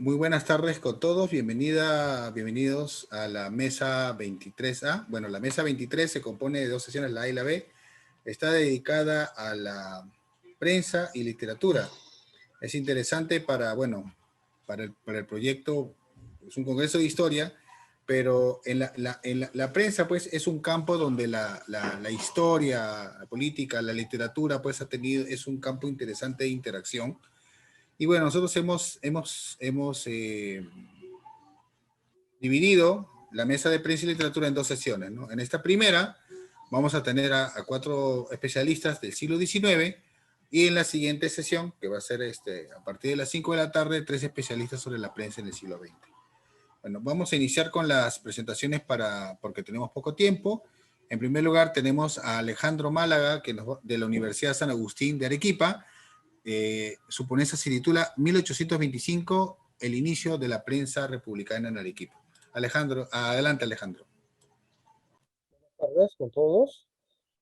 Muy buenas tardes con todos. Bienvenidos a la mesa 23A. Bueno, la mesa 23 se compone de dos sesiones, la A y la B. Está dedicada a la prensa y literatura. Es interesante para el proyecto, es un congreso de historia, pero la prensa pues es un campo donde la historia, la política, la literatura pues es un campo interesante de interacción. Y bueno, nosotros hemos dividido la mesa de prensa y literatura en dos sesiones, ¿no? En esta primera vamos a tener a cuatro especialistas del siglo XIX y en la siguiente sesión, que va a ser a partir de las 5 de la tarde, tres especialistas sobre la prensa en el siglo XX. Bueno, vamos a iniciar con las presentaciones porque tenemos poco tiempo. En primer lugar tenemos a Alejandro Málaga, de la Universidad San Agustín de Arequipa. Su ponencia se titula 1825, el inicio de la prensa republicana en Arequipa. Alejandro, adelante Alejandro. Buenas tardes con todos.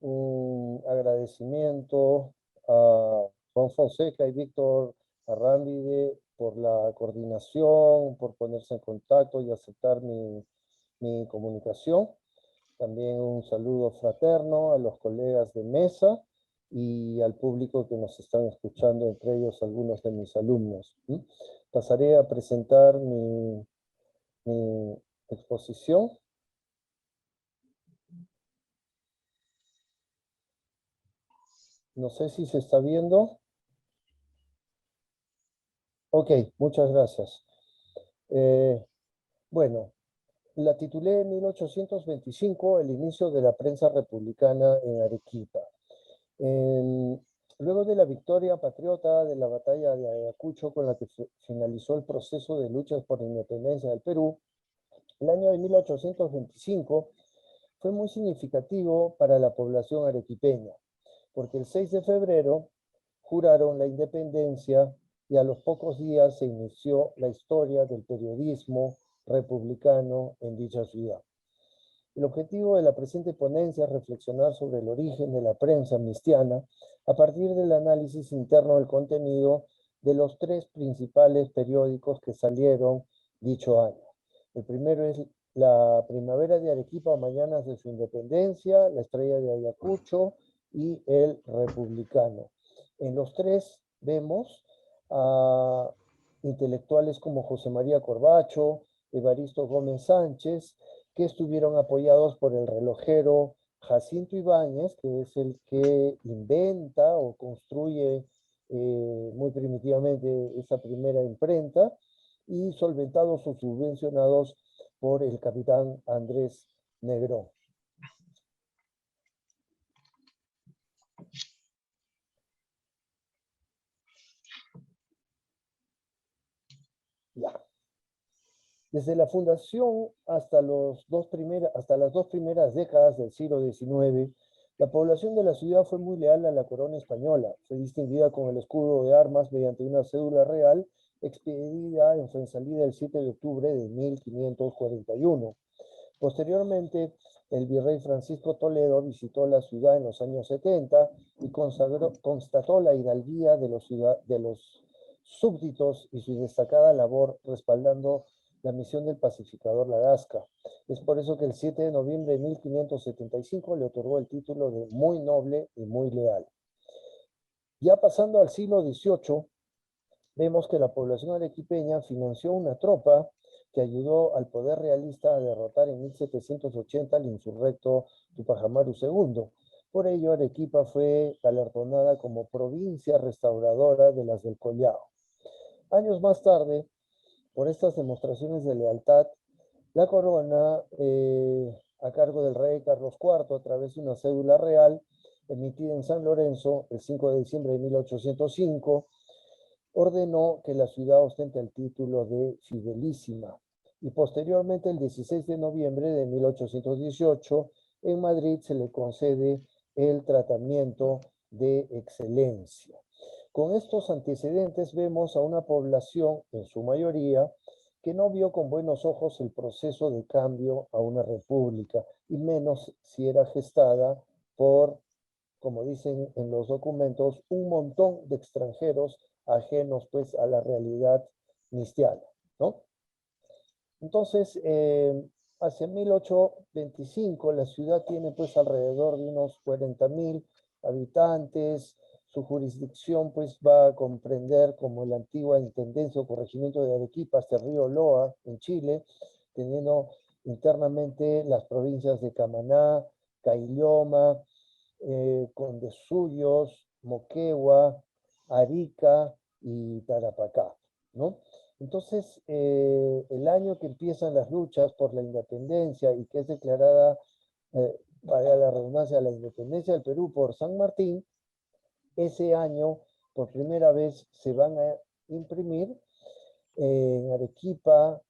Un agradecimiento a Juan Fonseca y Víctor Arrámbide por la coordinación, por ponerse en contacto y aceptar mi comunicación. También un saludo fraterno a los colegas de mesa y al público que nos están escuchando, entre ellos algunos de mis alumnos. Pasaré a presentar mi exposición. No sé si se está viendo. Ok, muchas gracias. Bueno, la titulé en 1825, el inicio de la prensa republicana en Arequipa. Luego de la victoria patriota de la batalla de Ayacucho, con la que finalizó el proceso de luchas por la independencia del Perú, el año de 1825 fue muy significativo para la población arequipeña, porque el 6 de febrero juraron la independencia y a los pocos días se inició la historia del periodismo republicano en dicha ciudad. El objetivo de la presente ponencia es reflexionar sobre el origen de la prensa amnistiana a partir del análisis interno del contenido de los tres principales periódicos que salieron dicho año. El primero es La Primavera de Arequipa, Mañanas de su Independencia, La Estrella de Ayacucho y El Republicano. En los tres vemos a intelectuales como José María Corbacho, Evaristo Gómez Sánchez, que estuvieron apoyados por el relojero Jacinto Ibáñez, que es el que inventa o construye muy primitivamente esa primera imprenta, y solventados o subvencionados por el capitán Andrés Negrón. Ya. Desde la fundación hasta las dos primeras décadas del siglo XIX, la población de la ciudad fue muy leal a la corona española. Fue distinguida con el escudo de armas mediante una cédula real expedida en Fuensalida el 7 de octubre de 1541. Posteriormente, el virrey Francisco Toledo visitó la ciudad en los años 70 y constató la hidalguía de los súbditos y su destacada labor respaldando la misión del pacificador Lagasca. Es por eso que el 7 de noviembre de 1575 le otorgó el título de muy noble y muy leal. Ya pasando al siglo XVIII, vemos que la población arequipeña financió una tropa que ayudó al poder realista a derrotar en 1780 al insurrecto Tupac Amaru II. Por ello, Arequipa fue galardonada como provincia restauradora de las del Collao. Años más tarde, por estas demostraciones de lealtad, la corona, a cargo del rey Carlos IV, a través de una cédula real emitida en San Lorenzo el 5 de diciembre de 1805, ordenó que la ciudad ostente el título de Fidelísima. Y posteriormente, el 16 de noviembre de 1818, en Madrid se le concede el tratamiento de excelencia. Con estos antecedentes vemos a una población, en su mayoría, que no vio con buenos ojos el proceso de cambio a una república, y menos si era gestada por, como dicen en los documentos, un montón de extranjeros ajenos pues a la realidad mistiana. ¿no? Entonces, hacia 1825 la ciudad tiene pues alrededor de unos 40.000 habitantes. Su jurisdicción pues va a comprender como la antigua intendencia o corregimiento de Arequipa hasta el río Loa en Chile, teniendo internamente las provincias de Camaná, Cailloma, Condesuyos, Moquegua, Arica y Tarapacá, ¿no? Entonces, el año que empiezan las luchas por la independencia y que es declarada, valga la redundancia, la independencia del Perú por San Martín, ese año, por primera vez, se van a imprimir en Arequipa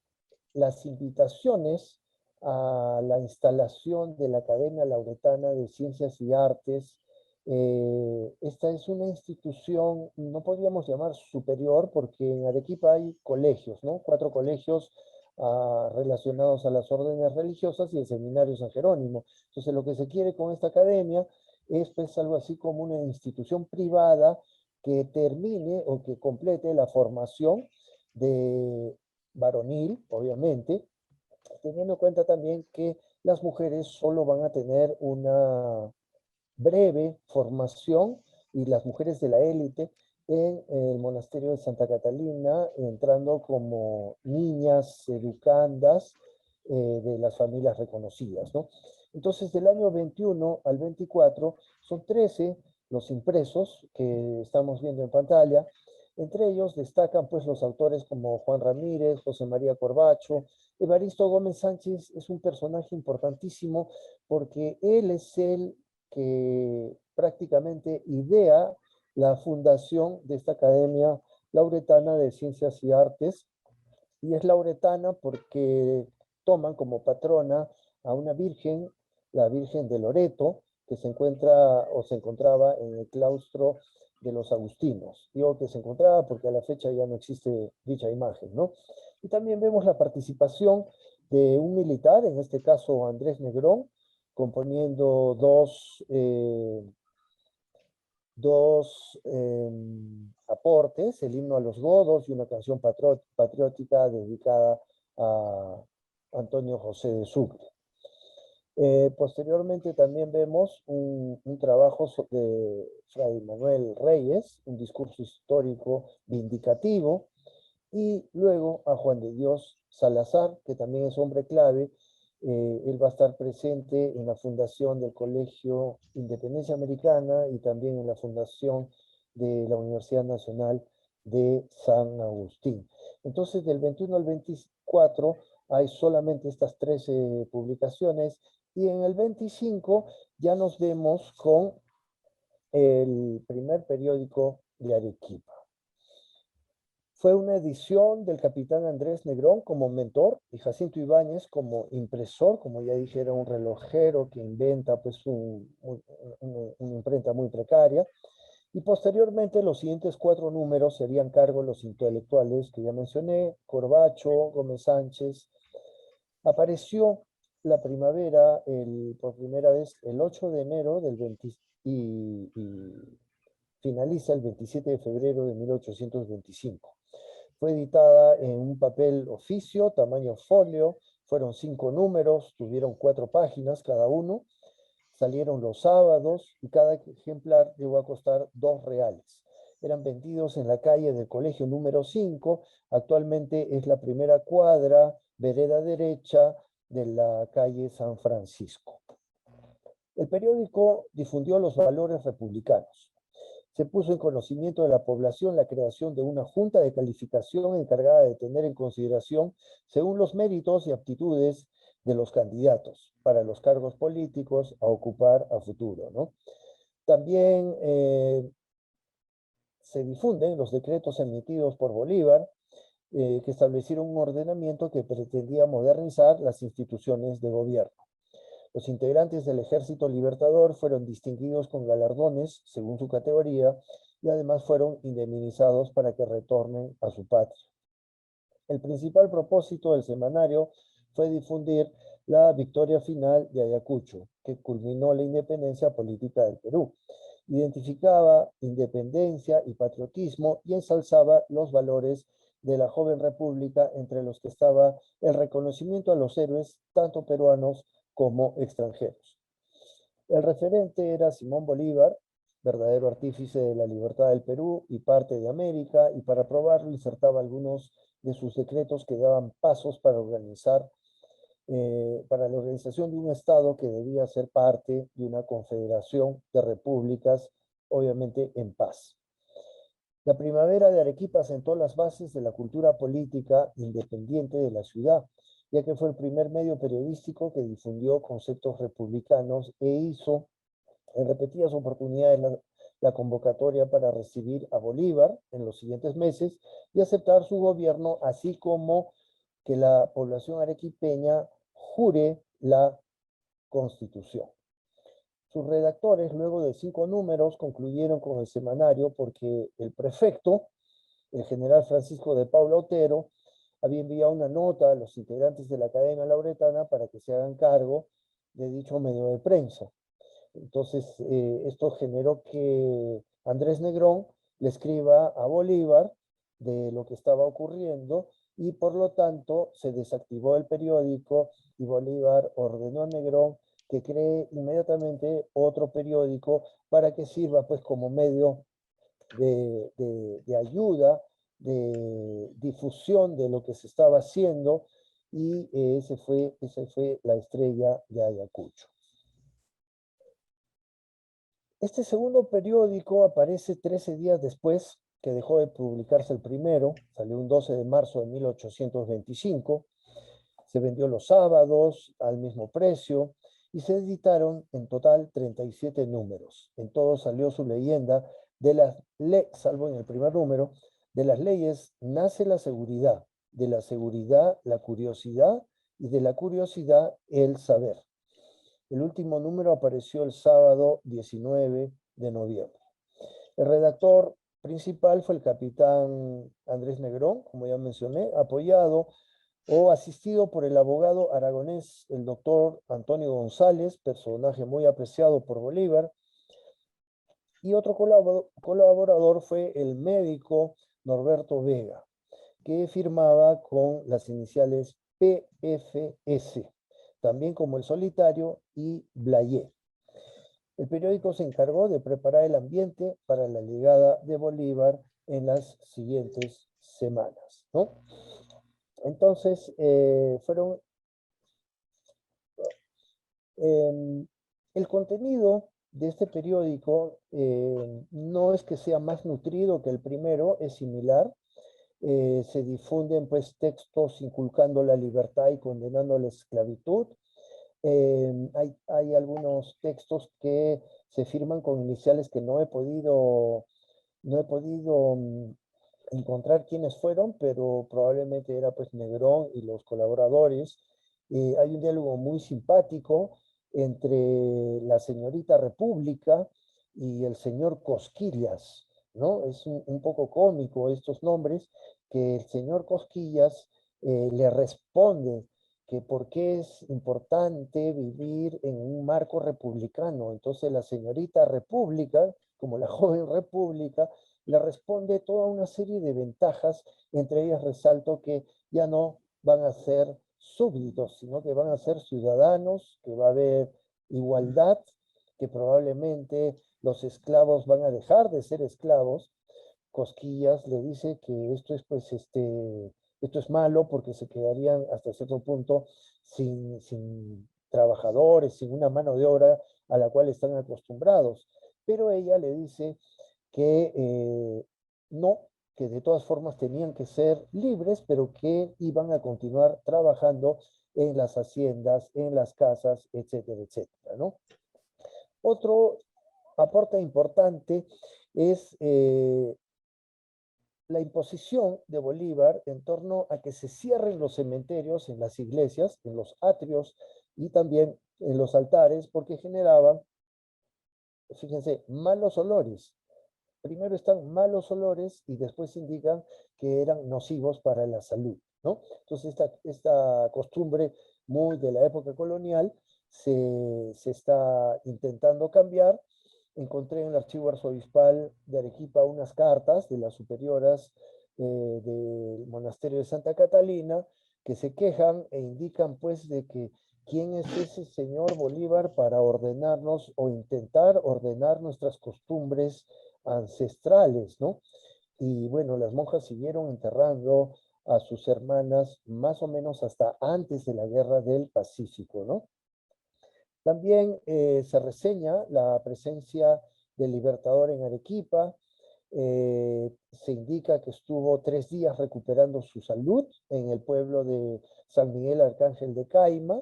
las invitaciones a la instalación de la Academia Lauretana de Ciencias y Artes. Esta es una institución, no podríamos llamar superior, porque en Arequipa hay colegios, ¿no? 4 colegios relacionados a las órdenes religiosas y el Seminario San Jerónimo. Entonces, lo que se quiere con esta academia es pues algo así como una institución privada que termine o que complete la formación de varonil, obviamente, teniendo en cuenta también que las mujeres solo van a tener una breve formación y las mujeres de la élite en el monasterio de Santa Catalina, entrando como niñas educandas de las familias reconocidas, ¿no? Entonces, del año 21 al 24 son 13 los impresos que estamos viendo en pantalla. Entre ellos destacan pues los autores como Juan Ramírez, José María Corbacho. Evaristo Gómez Sánchez es un personaje importantísimo porque él es el que prácticamente idea la fundación de esta Academia Lauretana de Ciencias y Artes, y es lauretana porque toman como patrona a una virgen, la Virgen de Loreto, que se encuentra o se encontraba en el claustro de los agustinos. Digo que se encontraba porque a la fecha ya no existe dicha imagen, ¿no? Y también vemos la participación de un militar, en este caso Andrés Negrón, componiendo dos aportes, el himno a los godos y una canción patriótica dedicada a Antonio José de Sucre. Posteriormente también vemos un trabajo de Fray Manuel Reyes, un discurso histórico vindicativo, y luego a Juan de Dios Salazar, que también es hombre clave. Él va a estar presente en la fundación del Colegio Independencia Americana y también en la fundación de la Universidad Nacional de San Agustín. Entonces, del 21 al 24 hay solamente estas 13 publicaciones, y en el 25 ya nos vemos con el primer periódico de Arequipa. Fue una edición del capitán Andrés Negrón como mentor y Jacinto Ibáñez como impresor. Como ya dije, era un relojero que inventa pues una imprenta muy precaria. Y posteriormente los siguientes 4 números serían cargo de los intelectuales que ya mencioné: Corbacho, Gómez Sánchez. Apareció la primavera por primera vez el 8 de enero del 20 y finaliza el 27 de febrero de 1825. Fue editada en un papel oficio, tamaño folio, fueron 5 números, tuvieron 4 páginas cada uno, salieron los sábados y cada ejemplar llegó a costar 2 reales. Eran vendidos en la calle del colegio número 5, actualmente es la primera cuadra, vereda derecha de la calle San Francisco. El periódico difundió los valores republicanos. Se puso en conocimiento de la población la creación de una junta de calificación encargada de tener en consideración según los méritos y aptitudes de los candidatos para los cargos políticos a ocupar a futuro, ¿no? También se difunden los decretos emitidos por Bolívar, que establecieron un ordenamiento que pretendía modernizar las instituciones de gobierno. Los integrantes del Ejército Libertador fueron distinguidos con galardones según su categoría y además fueron indemnizados para que retornen a su patria. El principal propósito del semanario fue difundir la victoria final de Ayacucho, que culminó la independencia política del Perú. Identificaba independencia y patriotismo y ensalzaba los valores de la joven república, entre los que estaba el reconocimiento a los héroes, tanto peruanos como extranjeros. El referente era Simón Bolívar, verdadero artífice de la libertad del Perú y parte de América, y para probarlo insertaba algunos de sus decretos que daban pasos para para la organización de un Estado que debía ser parte de una confederación de repúblicas, obviamente en paz. La primavera de Arequipa sentó las bases de la cultura política independiente de la ciudad, ya que fue el primer medio periodístico que difundió conceptos republicanos e hizo en repetidas oportunidades la convocatoria para recibir a Bolívar en los siguientes meses y aceptar su gobierno, así como que la población arequipeña jure la Constitución. Sus redactores, luego de 5 números, concluyeron con el semanario porque el prefecto, el general Francisco de Paula Otero, había enviado una nota a los integrantes de la Academia Lauretana para que se hagan cargo de dicho medio de prensa. Entonces, esto generó que Andrés Negrón le escriba a Bolívar de lo que estaba ocurriendo y por lo tanto se desactivó el periódico y Bolívar ordenó a Negrón que cree inmediatamente otro periódico para que sirva pues como medio de ayuda, de difusión de lo que se estaba haciendo y esa fue la estrella de Ayacucho. Este segundo periódico aparece 13 días después que dejó de publicarse el primero, salió un 12 de marzo de 1825, se vendió los sábados al mismo precio y se editaron en total 37 números. En todos salió su leyenda de las salvo en el primer número, de las leyes nace la seguridad, de la seguridad la curiosidad y de la curiosidad el saber. El último número apareció el sábado 19 de noviembre. El redactor principal fue el capitán Andrés Negrón, como ya mencioné, apoyado o asistido por el abogado aragonés, el doctor Antonio González, personaje muy apreciado por Bolívar, y otro colaborador fue el médico Norberto Vega, que firmaba con las iniciales PFS, también como El Solitario y Blayé. El periódico se encargó de preparar el ambiente para la llegada de Bolívar en las siguientes semanas, ¿no? Entonces, el contenido de este periódico no es que sea más nutrido que el primero, es similar. Se difunden pues textos inculcando la libertad y condenando la esclavitud. Hay algunos textos que se firman con iniciales que no he podido encontrar quiénes fueron, pero probablemente era pues Negrón y los colaboradores. Hay un diálogo muy simpático entre la señorita República y el señor Cosquillas, ¿no? Es un poco cómico estos nombres, que el señor Cosquillas le responde que por qué es importante vivir en un marco republicano. Entonces la señorita República, como la joven República, le responde toda una serie de ventajas, entre ellas resalto que ya no van a ser súbditos, sino que van a ser ciudadanos, que va a haber igualdad, que probablemente los esclavos van a dejar de ser esclavos. Cosquillas le dice que esto es pues esto es malo porque se quedarían hasta cierto punto sin trabajadores, sin una mano de obra a la cual están acostumbrados. Pero ella le dice que no, que de todas formas tenían que ser libres, pero que iban a continuar trabajando en las haciendas, en las casas, etcétera, etcétera, ¿no? Otro aporte importante es la imposición de Bolívar en torno a que se cierren los cementerios en las iglesias, en los atrios y también en los altares, porque generaban, fíjense, malos olores. Primero están malos olores y después indican que eran nocivos para la salud, ¿no? Entonces esta costumbre muy de la época colonial se está intentando cambiar. Encontré en el archivo arzobispal de Arequipa unas cartas de las superioras del monasterio de Santa Catalina, que se quejan e indican pues de que quién es ese señor Bolívar para ordenarnos o intentar ordenar nuestras costumbres ancestrales, ¿no? Y bueno, las monjas siguieron enterrando a sus hermanas más o menos hasta antes de la Guerra del Pacífico, ¿no? También se reseña la presencia del Libertador en Arequipa. Se indica que estuvo 3 días recuperando su salud en el pueblo de San Miguel Arcángel de Caima.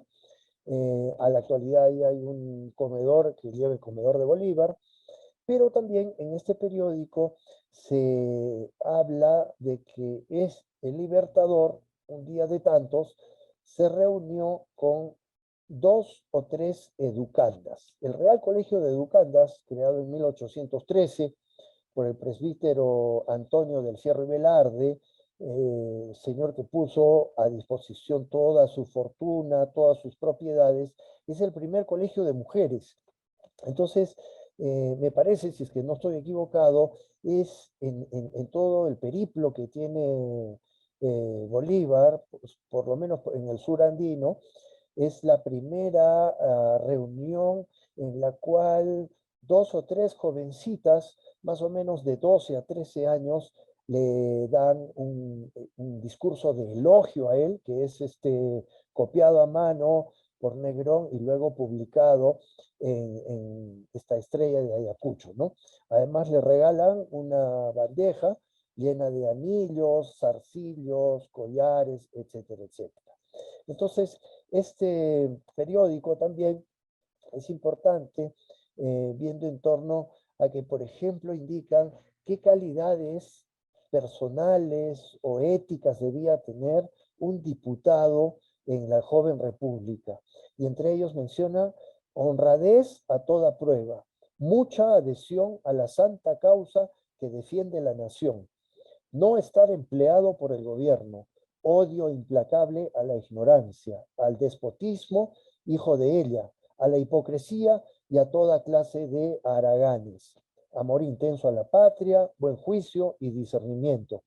A la actualidad ahí hay un comedor que lleva el comedor de Bolívar, pero también en este periódico se habla de que es el Libertador, un día de tantos, se reunió con 2 o 3 educandas. El Real Colegio de Educandas, creado en 1813 por el presbítero Antonio del Fierro y Velarde, señor que puso a disposición toda su fortuna, todas sus propiedades, es el primer colegio de mujeres. Entonces, me parece, si es que no estoy equivocado, es en todo el periplo que tiene Bolívar, pues, por lo menos en el sur andino, es la primera reunión en la cual 2 o 3 jovencitas, más o menos de 12 a 13 años, le dan un discurso de elogio a él, que es copiado a mano por Negrón y luego publicado en esta estrella de Ayacucho, ¿no? Además le regalan una bandeja llena de anillos, zarcillos, collares, etcétera, etcétera. Entonces, este periódico también es importante viendo en torno a que, por ejemplo, indican qué calidades personales o éticas debía tener un diputado en la joven república. Y entre ellos menciona honradez a toda prueba, mucha adhesión a la santa causa que defiende la nación, no estar empleado por el gobierno, odio implacable a la ignorancia, al despotismo, hijo de ella, a la hipocresía y a toda clase de haraganes, amor intenso a la patria, buen juicio y discernimiento,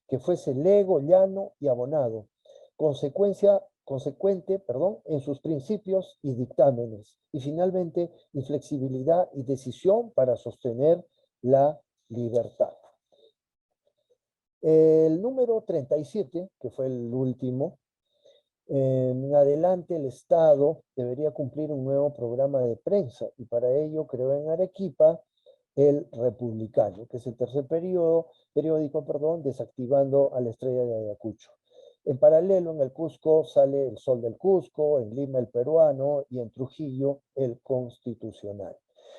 que fuese lego, llano y abonado, consecuente en sus principios y dictámenes, y finalmente inflexibilidad y decisión para sostener la libertad. El número 37, que fue el último, en adelante el Estado debería cumplir un nuevo programa de prensa y para ello creó en Arequipa el Republicano, que es el tercer periódico, desactivando a la Estrella de Ayacucho. En paralelo, en el Cusco sale el Sol del Cusco, en Lima el Peruano y en Trujillo el Constitucional.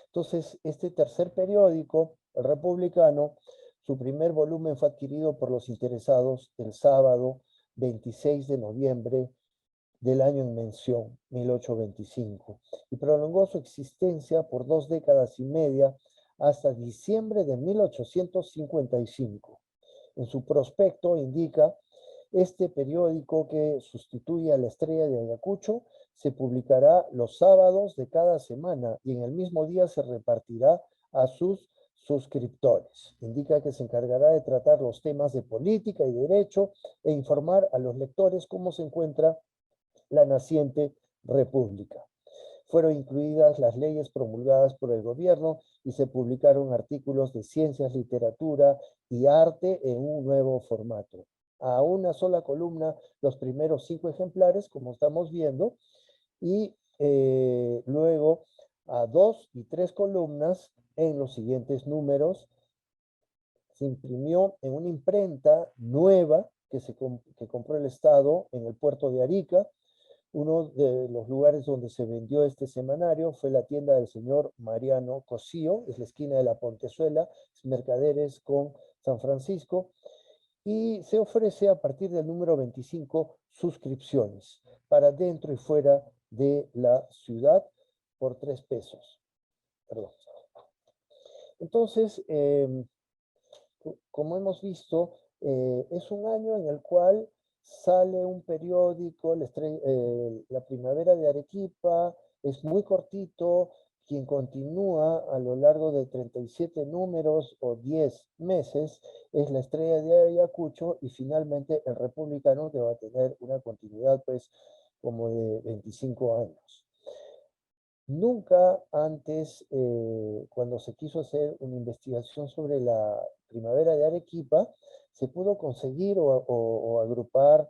Entonces, este tercer periódico, el Republicano, su primer volumen fue adquirido por los interesados el sábado 26 de noviembre del año en mención, 1825, y prolongó su existencia por 2 décadas y media hasta diciembre de 1855. En su prospecto indica, este periódico que sustituye a la Estrella de Ayacucho se publicará los sábados de cada semana y en el mismo día se repartirá a sus suscriptores. Indica que se encargará de tratar los temas de política y derecho e informar a los lectores cómo se encuentra la naciente república. Fueron incluidas las leyes promulgadas por el gobierno y se publicaron artículos de ciencias, literatura y arte en un nuevo formato. A una sola columna, los primeros 5 ejemplares, como estamos viendo, y luego a 2 y 3 columnas en los siguientes números. Se imprimió en una imprenta nueva que compró el Estado en el puerto de Arica. Uno de los lugares donde se vendió este semanario fue la tienda del señor Mariano Cosío, es la esquina de la Pontezuela, Mercaderes con San Francisco, y se ofrece a partir del número 25 suscripciones para dentro y fuera de la ciudad por 3 pesos. Perdón. Entonces, como hemos visto, es un año en el cual sale un periódico, la Primavera de Arequipa, es muy cortito, quien continúa a lo largo de 37 números o 10 meses, es la Estrella de Ayacucho, y finalmente el Republicano, que va a tener una continuidad pues como de 25 años. Nunca antes, cuando se quiso hacer una investigación sobre la primavera de Arequipa, se pudo conseguir o agrupar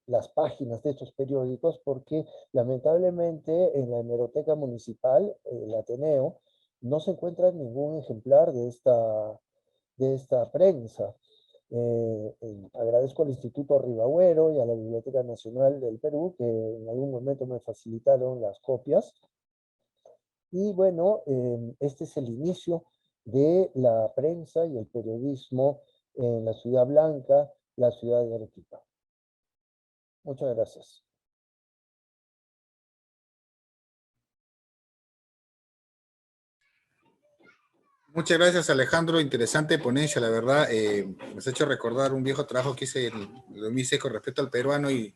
las páginas de estos periódicos, porque lamentablemente en la hemeroteca municipal, el Ateneo, no se encuentra ningún ejemplar de esta prensa. Agradezco al Instituto Ribagüero y a la Biblioteca Nacional del Perú, que en algún momento me facilitaron las copias. Y bueno, este es el inicio de la prensa y el periodismo en la Ciudad Blanca, la ciudad de Arequipa. Muchas gracias. Muchas gracias, Alejandro. Interesante ponencia, la verdad. Me has hecho recordar un viejo trabajo que hice en 2006 con respecto al peruano y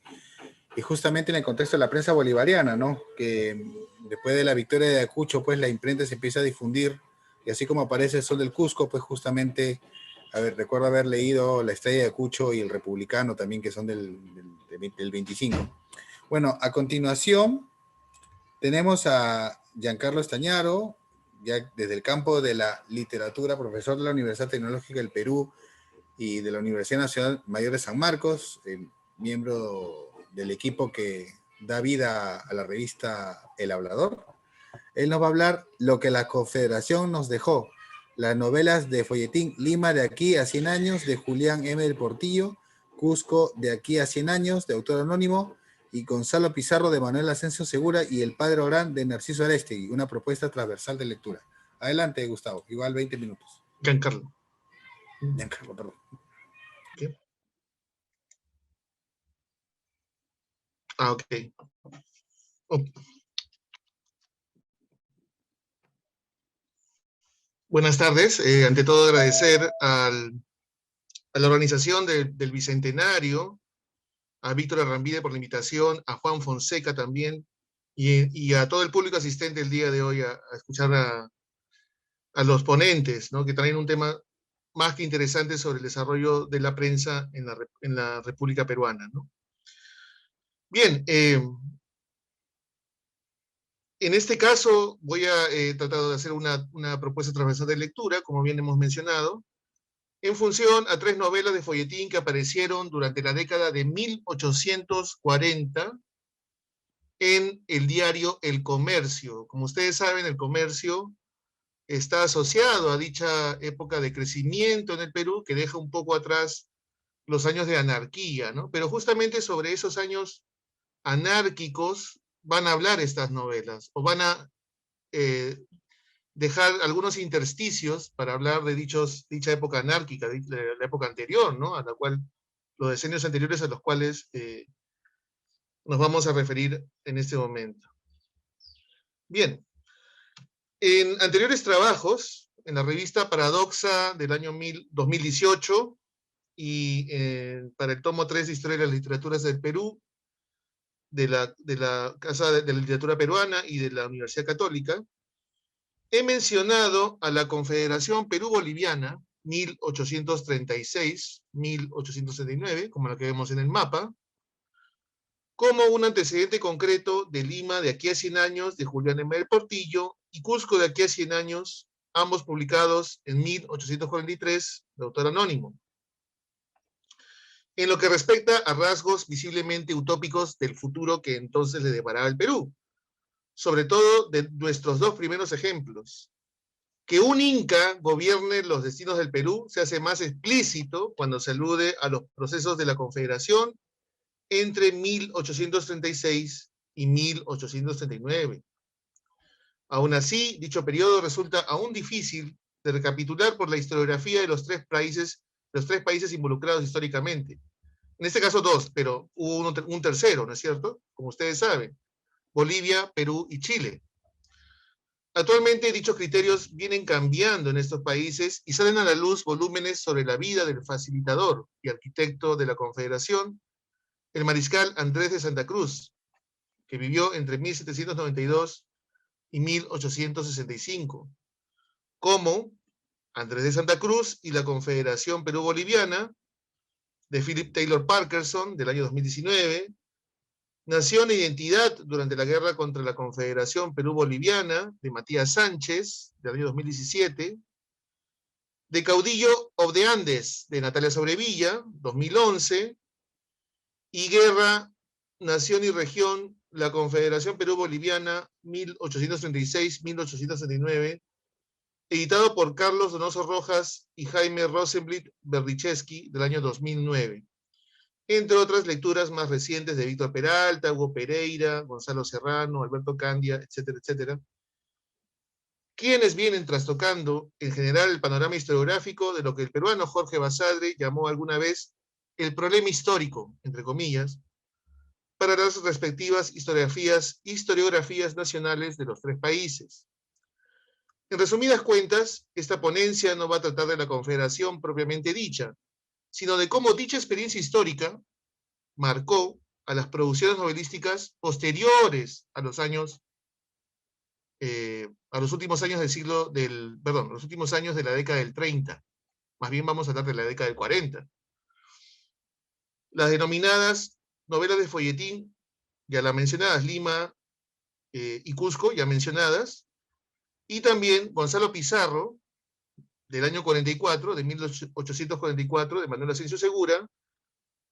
justamente en el contexto de la prensa bolivariana, ¿no? Que después de la victoria de Ayacucho, pues la imprenta se empieza a difundir y así como aparece el Sol del Cusco, pues justamente, recuerdo haber leído La Estrella de Ayacucho y El Republicano también, que son del 25. Bueno, a continuación tenemos a Giancarlo Estañaro, ya desde el campo de la literatura, profesor de la Universidad Tecnológica del Perú y de la Universidad Nacional Mayor de San Marcos, miembro del equipo que da vida a la revista El Hablador. Él nos va a hablar lo que la Confederación nos dejó, las novelas de folletín Lima de aquí a 100 años de Julián M. del Portillo, Cusco de aquí a 100 años de autor anónimo, y Gonzalo Pizarro de Manuel Asensio Segura y El Padre Orán de Narciso Arestegui, una propuesta transversal de lectura. Adelante, Gustavo, igual 20 minutos. Giancarlo. Giancarlo, perdón. ¿Qué? Ok. Oh. Buenas tardes. Ante todo, agradecer a la organización del Bicentenario, a Víctor Arrambide por la invitación, a Juan Fonseca también, y a todo el público asistente el día de hoy a escuchar a los ponentes, ¿no? Que traen un tema más que interesante sobre el desarrollo de la prensa en la República Peruana, ¿no? Bien, en este caso voy a tratar de hacer una propuesta transversal de lectura, como bien hemos mencionado, en función a 3 novelas de folletín que aparecieron durante la década de 1840 en el diario El Comercio. Como ustedes saben, El Comercio está asociado a dicha época de crecimiento en el Perú, que deja un poco atrás los años de anarquía, ¿no? Pero justamente sobre esos años anárquicos van a hablar estas novelas, o van a dejar algunos intersticios para hablar de dicha época anárquica, de la época anterior, ¿no? A la cual, los decenios anteriores a los cuales nos vamos a referir en este momento. Bien, en anteriores trabajos, en la revista Paradoxa del año 2018 y para el tomo 3 de Historia de las Literaturas del Perú, de la Casa de la Literatura Peruana y de la Universidad Católica, he mencionado a la Confederación Perú-Boliviana, 1836-1879, como la que vemos en el mapa, como un antecedente concreto de Lima de aquí a 100 años de Julián M. del Portillo y Cusco de aquí a 100 años, ambos publicados en 1843 de autor anónimo. En lo que respecta a rasgos visiblemente utópicos del futuro que entonces le deparaba el Perú, sobre todo de nuestros 2 primeros ejemplos. Que un inca gobierne los destinos del Perú se hace más explícito cuando se alude a los procesos de la Confederación entre 1836 y 1839. Aún así, dicho periodo resulta aún difícil de recapitular por la historiografía de los tres países involucrados históricamente. En este caso 2, pero hubo un tercero, ¿no es cierto? Como ustedes saben, Bolivia, Perú y Chile. Actualmente dichos criterios vienen cambiando en estos países y salen a la luz volúmenes sobre la vida del facilitador y arquitecto de la Confederación, el mariscal Andrés de Santa Cruz, que vivió entre 1792 y 1865, como Andrés de Santa Cruz y la Confederación Perú-Boliviana, de Philip Taylor Parkinson, del año 2019, Nación e Identidad durante la guerra contra la Confederación Perú-Boliviana, de Matías Sánchez, del año 2017, de Caudillo of the Andes, de Natalia Sobrevilla, 2011, y Guerra, Nación y Región, la Confederación Perú-Boliviana, 1836-1839, editado por Carlos Donoso Rojas y Jaime Rosenblit Berdichevsky, del año 2009. Entre otras lecturas más recientes de Víctor Peralta, Hugo Pereira, Gonzalo Serrano, Alberto Candia, etcétera, etcétera, quienes vienen trastocando en general el panorama historiográfico de lo que el peruano Jorge Basadre llamó alguna vez el problema histórico, entre comillas, para las respectivas historiografías nacionales de los tres países. En resumidas cuentas, esta ponencia no va a tratar de la Confederación propiamente dicha, sino de cómo dicha experiencia histórica marcó a las producciones novelísticas posteriores a los últimos años los últimos años de la década del 30. Más bien vamos a hablar de la década del 40. Las denominadas novelas de folletín, ya las mencionadas, Lima y Cusco, ya mencionadas, y también Gonzalo Pizarro, del año 44, de 1844, de Manuel Asensio Segura,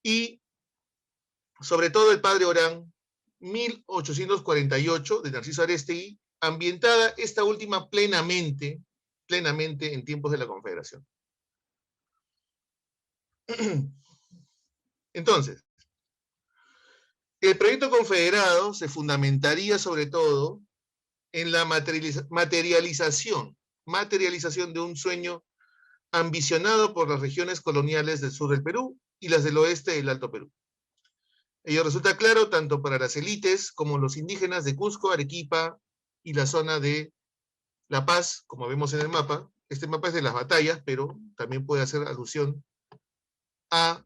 y sobre todo El Padre Orán, 1848, de Narciso Arestegui, ambientada esta última plenamente en tiempos de la Confederación. Entonces, el proyecto confederado se fundamentaría sobre todo en la materialización de un sueño ambicionado por las regiones coloniales del sur del Perú y las del oeste del Alto Perú. Ello resulta claro tanto para las élites como los indígenas de Cusco, Arequipa y la zona de La Paz, como vemos en el mapa. Este mapa es de las batallas, pero también puede hacer alusión a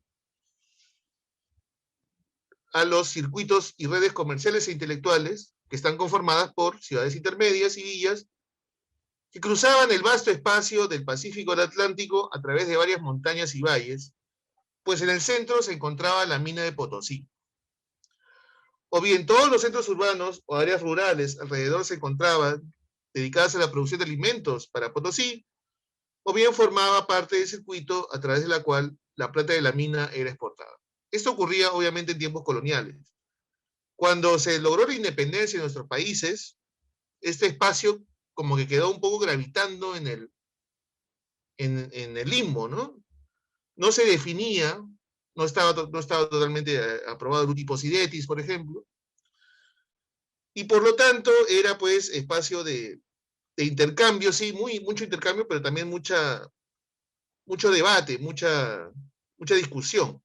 los circuitos y redes comerciales e intelectuales que están conformadas por ciudades intermedias y villas que cruzaban el vasto espacio del Pacífico al Atlántico a través de varias montañas y valles, pues en el centro se encontraba la mina de Potosí. O bien todos los centros urbanos o áreas rurales alrededor se encontraban dedicadas a la producción de alimentos para Potosí, o bien formaba parte del circuito a través de la cual la plata de la mina era exportada. Esto ocurría obviamente en tiempos coloniales. Cuando se logró la independencia en nuestros países, este espacio como que quedó un poco gravitando en el limbo, ¿no? No se definía, no estaba totalmente aprobado el Utiposidetis, por ejemplo, y por lo tanto era pues espacio de intercambio, sí, mucho intercambio, pero también mucho debate, mucha discusión.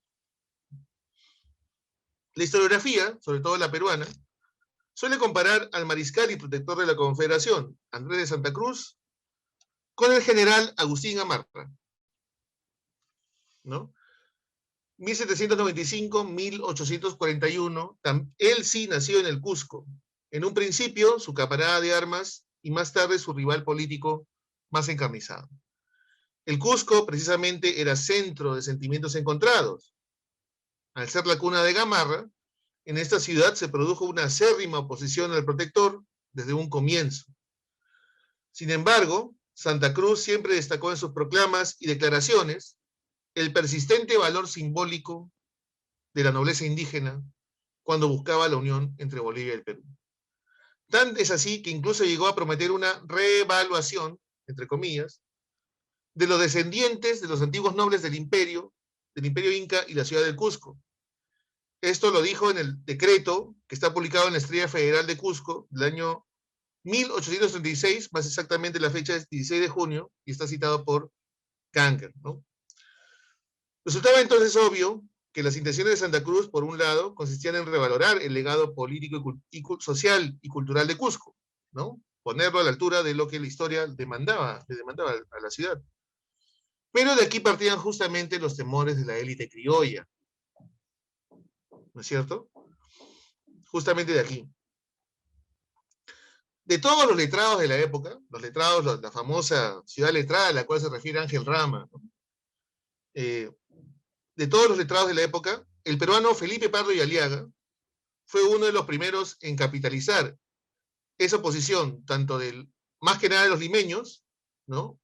La historiografía, sobre todo la peruana, suele comparar al mariscal y protector de la Confederación, Andrés de Santa Cruz, con el general Agustín Amarra, ¿no? 1795-1841, él sí nació en el Cusco. En un principio, su camarada de armas y más tarde su rival político más encarnizado. El Cusco, precisamente, era centro de sentimientos encontrados. Al ser la cuna de Gamarra, en esta ciudad se produjo una acérrima oposición al protector desde un comienzo. Sin embargo, Santa Cruz siempre destacó en sus proclamas y declaraciones el persistente valor simbólico de la nobleza indígena cuando buscaba la unión entre Bolivia y el Perú. Tan es así que incluso llegó a prometer una reevaluación, entre comillas, de los descendientes de los antiguos nobles del imperio Inca y la ciudad del Cusco. Esto lo dijo en el decreto que está publicado en la Estrella Federal de Cusco del año 1836, más exactamente la fecha es 16 de junio, y está citado por Kanger, ¿no? Resultaba entonces obvio que las intenciones de Santa Cruz, por un lado, consistían en revalorar el legado político social y cultural de Cusco, ¿no? Ponerlo a la altura de lo que la historia le demandaba a la ciudad. Pero de aquí partían justamente los temores de la élite criolla, ¿no es cierto? Justamente de aquí. de todos los letrados de la época, los letrados, la famosa ciudad letrada a la cual se refiere Ángel Rama, ¿no? De todos los letrados de la época, el peruano Felipe Pardo y Aliaga fue uno de los primeros en capitalizar esa oposición, tanto del, más que nada de los limeños, ¿no?,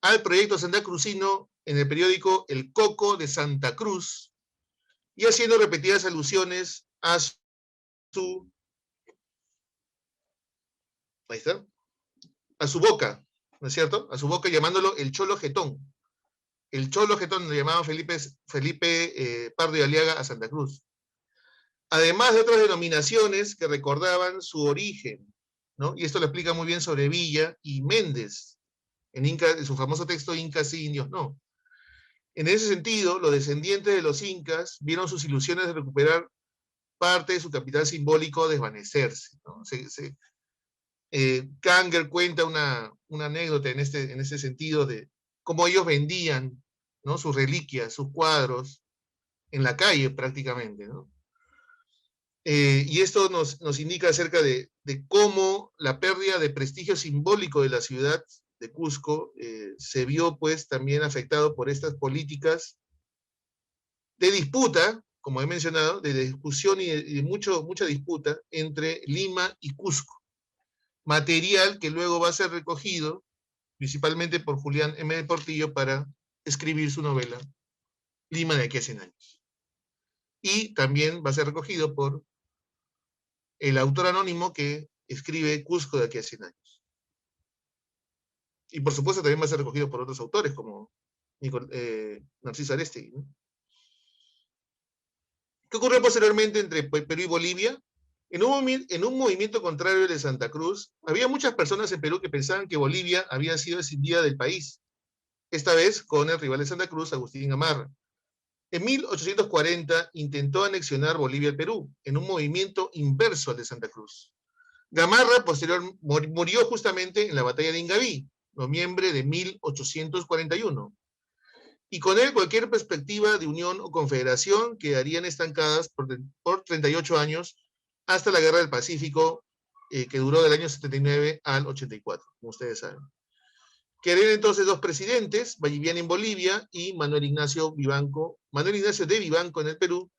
al proyecto santacruzino en el periódico El Coco de Santa Cruz, y haciendo repetidas alusiones a su, ahí está, a su boca, ¿no es cierto? A su boca, llamándolo el Cholo Jetón. El Cholo Jetón, lo llamaban Felipe Pardo y Aliaga a Santa Cruz. Además de otras denominaciones que recordaban su origen, ¿no? Y esto lo explica muy bien sobre Villa y Méndez, en su famoso texto Incas y Indios, no. En ese sentido, los descendientes de los incas vieron sus ilusiones de recuperar parte de su capital simbólico desvanecerse, ¿no? Kanger cuenta una anécdota en ese sentido de cómo ellos vendían, ¿no?, sus reliquias, sus cuadros, en la calle prácticamente, ¿no? Y esto nos indica acerca de cómo la pérdida de prestigio simbólico de la ciudad de Cusco se vio pues también afectado por estas políticas de disputa, como he mencionado, de discusión y de mucha disputa entre Lima y Cusco. Material que luego va a ser recogido principalmente por Julián M. de Portillo para escribir su novela Lima de aquí a 100 años. Y también va a ser recogido por el autor anónimo que escribe Cusco de aquí a 100 años. Y por supuesto también va a ser recogido por otros autores como Narciso Arestegui, ¿no? ¿Qué ocurrió posteriormente entre Perú y Bolivia? En un movimiento contrario de Santa Cruz, había muchas personas en Perú que pensaban que Bolivia había sido escindida del país, esta vez con el rival de Santa Cruz, Agustín Gamarra. En 1840 intentó anexionar Bolivia al Perú, en un movimiento inverso al de Santa Cruz. Gamarra murió justamente en la batalla de Ingaví, noviembre de 1841. Y con él cualquier perspectiva de unión o confederación quedarían estancadas por 38 años hasta la Guerra del Pacífico, que duró del año 79 al 84, como ustedes saben. Quedarían entonces dos presidentes, Valliviana en Bolivia y Manuel Ignacio de Vivanco en el Perú,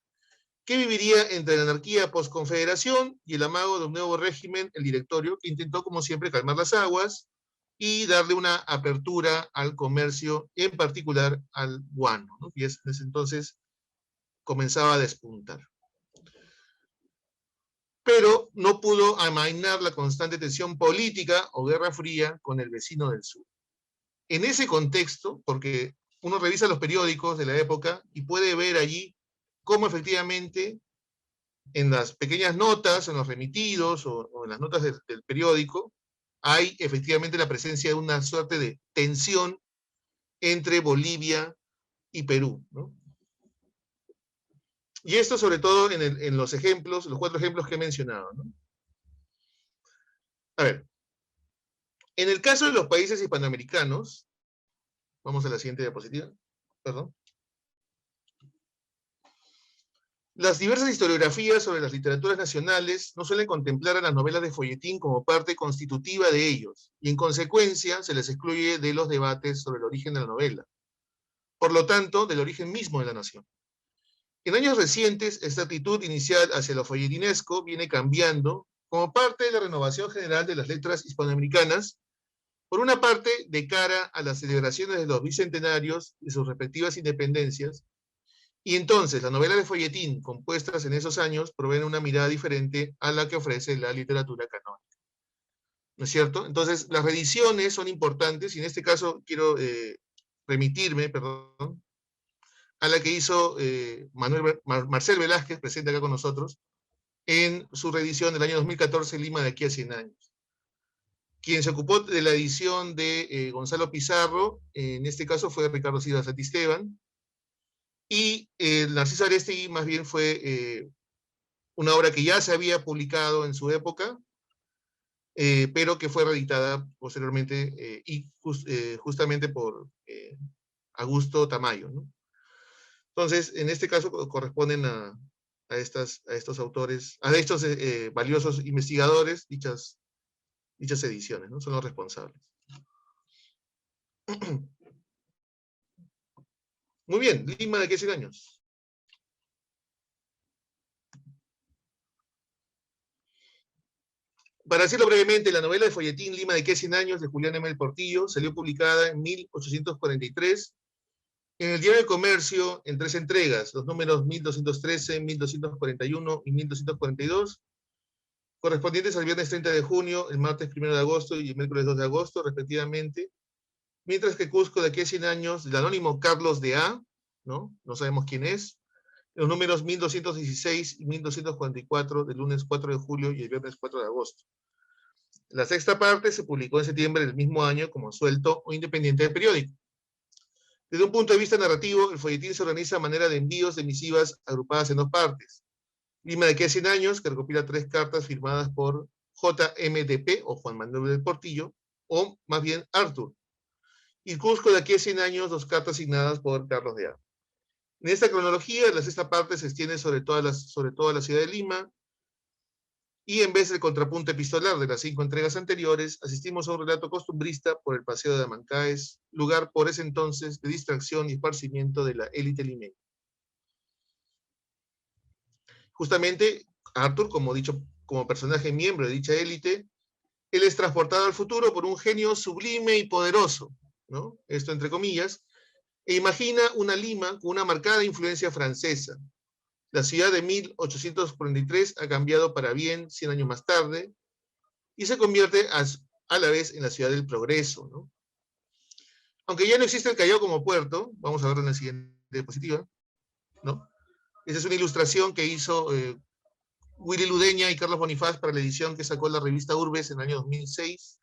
que viviría entre la anarquía postconfederación y el amago de un nuevo régimen, el directorio, que intentó como siempre calmar las aguas y darle una apertura al comercio, en particular al guano, ¿no? Y en ese entonces comenzaba a despuntar. Pero no pudo amainar la constante tensión política o guerra fría con el vecino del sur. En ese contexto, porque uno revisa los periódicos de la época y puede ver allí cómo efectivamente en las pequeñas notas, en los remitidos o en las notas del periódico, hay efectivamente la presencia de una suerte de tensión entre Bolivia y Perú, ¿no? Y esto sobre todo en los ejemplos, los 4 ejemplos que he mencionado, ¿no? A ver, en el caso de los países hispanoamericanos, vamos a la siguiente diapositiva, perdón. Las diversas historiografías sobre las literaturas nacionales no suelen contemplar a las novelas de folletín como parte constitutiva de ellos, y en consecuencia se les excluye de los debates sobre el origen de la novela. Por lo tanto, del origen mismo de la nación. En años recientes, esta actitud inicial hacia lo folletinesco viene cambiando como parte de la renovación general de las letras hispanoamericanas, por una parte de cara a las celebraciones de los bicentenarios y sus respectivas independencias, y entonces las novelas de folletín compuestas en esos años proveen una mirada diferente a la que ofrece la literatura canónica. ¿No es cierto? Entonces las reediciones son importantes, y en este caso quiero remitirme, perdón, a la que hizo Marcel Velázquez, presente acá con nosotros, en su reedición del año 2014, Lima de aquí a 100 años. Quien se ocupó de la edición de Gonzalo Pizarro, en este caso fue Ricardo Silva Santisteban, y Narciso Arestegui más bien fue una obra que ya se había publicado en su época, pero que fue reeditada posteriormente y justamente por Augusto Tamayo, ¿no? Entonces, en este caso corresponden a estos autores, a estos valiosos investigadores, dichas dichas ediciones, ¿no? Son los responsables. Muy bien, Lima de aquí a 100 años. Para decirlo brevemente, la novela de folletín Lima de aquí a 100 años de Julián M. Portillo salió publicada en 1843 en el Diario del Comercio en 3 entregas, los números 1213, 1241 y 1242, correspondientes al viernes 30 de junio, el martes 1 de agosto y el miércoles 2 de agosto, respectivamente, mientras que Cusco de aquí a 100 años, del anónimo Carlos de A., ¿no? No sabemos quién es, los números 1216 y 1244, del lunes 4 de julio y el viernes 4 de agosto. La sexta parte se publicó en septiembre del mismo año como suelto o independiente del periódico. Desde un punto de vista narrativo, el folletín se organiza a manera de envíos de misivas agrupadas en 2 partes. Lima de aquí a 100 años, que recopila 3 cartas firmadas por JMDP, o Juan Manuel del Portillo, o más bien Arthur. Y Cusco de aquí a 100 años, 2 cartas signadas por Carlos de A. En esta cronología, la sexta parte se extiende sobre toda la ciudad de Lima, y en vez del contrapunto epistolar de las 5 entregas anteriores, asistimos a un relato costumbrista por el Paseo de Amancaes, lugar por ese entonces de distracción y esparcimiento de la élite limeña. Justamente, Arthur, como dicho, como personaje miembro de dicha élite, él es transportado al futuro por un genio sublime y poderoso, ¿no? Esto entre comillas, e imagina una Lima con una marcada influencia francesa. La ciudad de 1843 ha cambiado para bien 100 años más tarde y se convierte a la vez en la ciudad del progreso, ¿no? Aunque ya no existe el Callao como puerto, vamos a verlo en la siguiente diapositiva, ¿no? Esa es una ilustración que hizo Willy Ludeña y Carlos Bonifaz para la edición que sacó la revista Urbes en el año 2006.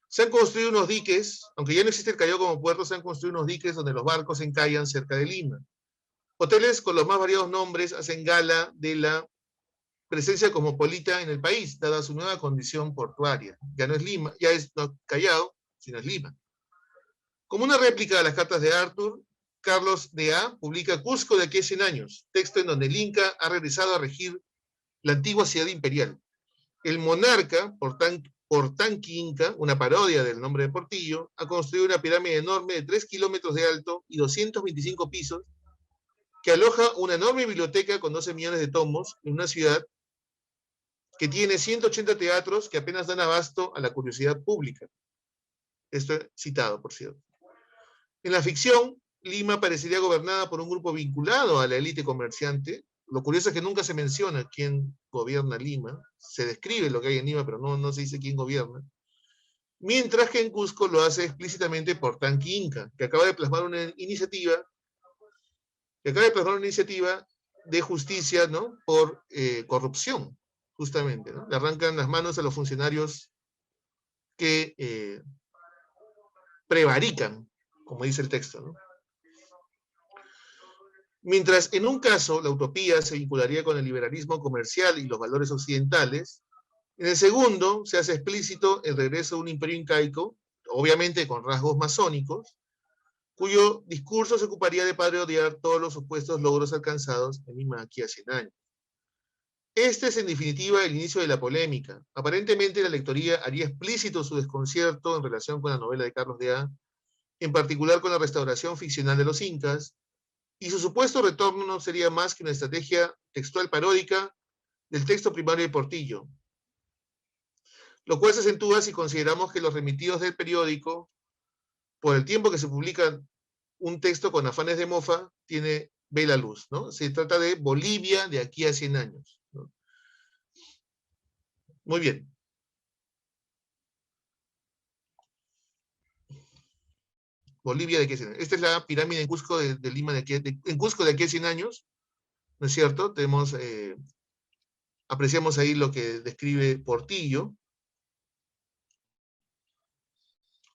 Se han construido unos diques, aunque ya no existe el Callao como puerto, se han construido unos diques donde los barcos encallan cerca de Lima. Hoteles con los más variados nombres hacen gala de la presencia cosmopolita en el país, dada su nueva condición portuaria. Ya no es Lima, ya es no Callao, sino es Lima. Como una réplica de las cartas de Arthur, Carlos de A. publica Cusco de aquí a 100 años, texto en donde el Inca ha regresado a regir la antigua ciudad imperial. El monarca, Portanqui Inca, una parodia del nombre de Portillo, ha construido una pirámide enorme de 3 kilómetros de alto y 225 pisos, que aloja una enorme biblioteca con 12 millones de tomos en una ciudad que tiene 180 teatros que apenas dan abasto a la curiosidad pública. Esto es citado, por cierto. En la ficción, Lima parecería gobernada por un grupo vinculado a la élite comerciante. Lo curioso es que nunca se menciona quién gobierna Lima. Se describe lo que hay en Lima, pero no se dice quién gobierna. Mientras que en Cusco lo hace explícitamente Portanqui Inca, que acaba de plasmar una iniciativa de justicia, ¿no? Por corrupción, justamente, ¿no? Le arrancan las manos a los funcionarios que prevarican, como dice el texto, ¿no? Mientras en un caso la utopía se vincularía con el liberalismo comercial y los valores occidentales, en el segundo se hace explícito el regreso de un imperio incaico, obviamente con rasgos masónicos, cuyo discurso se ocuparía de parodiar todos los supuestos logros alcanzados en Lima aquí a 100 años. Este es en definitiva el inicio de la polémica. Aparentemente la lectoría haría explícito su desconcierto en relación con la novela de Carlos de A., en particular con la restauración ficcional de los incas, y su supuesto retorno no sería más que una estrategia textual paródica del texto primario de Portillo, lo cual se acentúa si consideramos que los remitidos del periódico, por el tiempo que se publica un texto con afanes de mofa, ve la luz, ¿no? Se trata de Bolivia de aquí a 100 años, ¿no? Muy bien. Bolivia de aquí a 100 años. Esta es la pirámide en Cusco de Lima en Cusco de aquí a 100 años, ¿no es cierto? Apreciamos ahí lo que describe Portillo.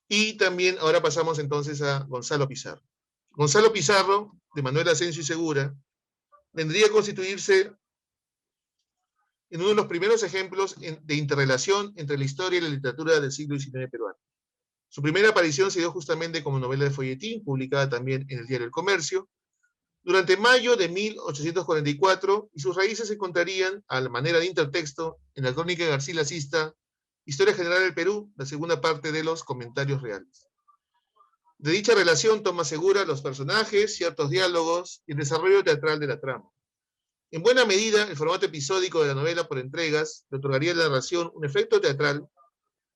Y también ahora pasamos entonces a Gonzalo Pizarro. Gonzalo Pizarro, de Manuel Asensio y Segura, vendría a constituirse en uno de los primeros ejemplos de interrelación entre la historia y la literatura del siglo XIX peruano. Su primera aparición se dio justamente como novela de folletín, publicada también en el Diario El Comercio, durante mayo de 1844, y sus raíces se encontrarían, a la manera de intertexto, en la crónica garcilasista Historia General del Perú, la segunda parte de los comentarios reales. De dicha relación toma segura los personajes, ciertos diálogos y el desarrollo teatral de la trama. En buena medida, el formato episódico de la novela por entregas le otorgaría a la narración un efecto teatral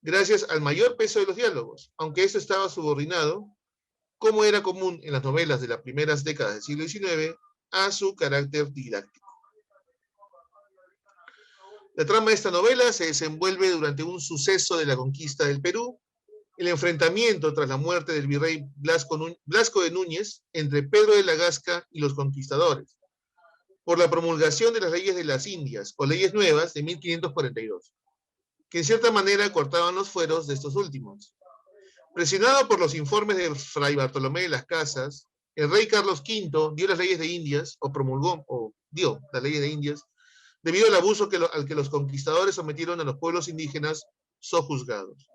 gracias al mayor peso de los diálogos, aunque esto estaba subordinado, como era común en las novelas de las primeras décadas del siglo XIX, a su carácter didáctico. La trama de esta novela se desenvuelve durante un suceso de la conquista del Perú, el enfrentamiento tras la muerte del virrey Blasco de Núñez entre Pedro de la Gasca y los conquistadores, por la promulgación de las leyes de las Indias, o leyes nuevas de 1542, que en cierta manera cortaban los fueros de estos últimos. Presionado por los informes de Fray Bartolomé de las Casas, el rey Carlos V dio las leyes de Indias, dio las leyes de Indias, debido al abuso al que los conquistadores sometieron a los pueblos indígenas sojuzgados.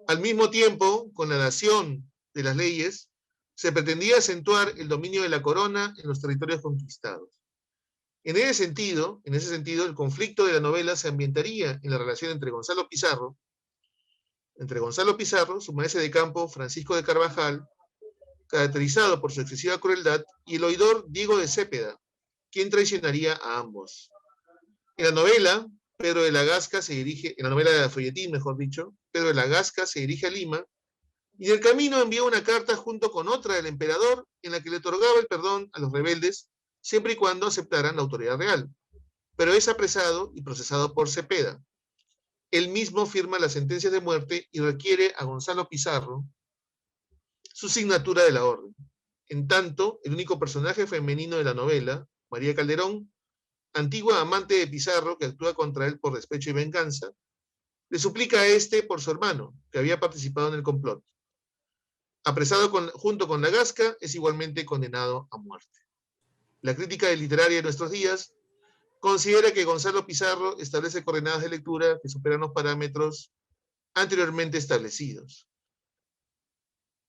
Al mismo tiempo, con la dación de las leyes, se pretendía acentuar el dominio de la corona en los territorios conquistados. En ese sentido, el conflicto de la novela se ambientaría en la relación entre Gonzalo Pizarro, su maestre de campo Francisco de Carvajal, caracterizado por su excesiva crueldad, y el oidor Diego de Cepeda, quien traicionaría a ambos. En la novela, Pedro de la Gasca se dirige, en la novela de folletín, mejor dicho, Pedro de la Gasca se dirige a Lima, y en el camino envía una carta junto con otra del emperador, en la que le otorgaba el perdón a los rebeldes, siempre y cuando aceptaran la autoridad real. Pero es apresado y procesado por Cepeda. Él mismo firma las sentencias de muerte y requiere a Gonzalo Pizarro su signatura de la orden. En tanto, el único personaje femenino de la novela, María Calderón, antigua amante de Pizarro que actúa contra él por despecho y venganza, le suplica a este por su hermano, que había participado en el complot. Apresado junto con la Gasca, es igualmente condenado a muerte. La crítica literaria de nuestros días considera que Gonzalo Pizarro establece coordenadas de lectura que superan los parámetros anteriormente establecidos,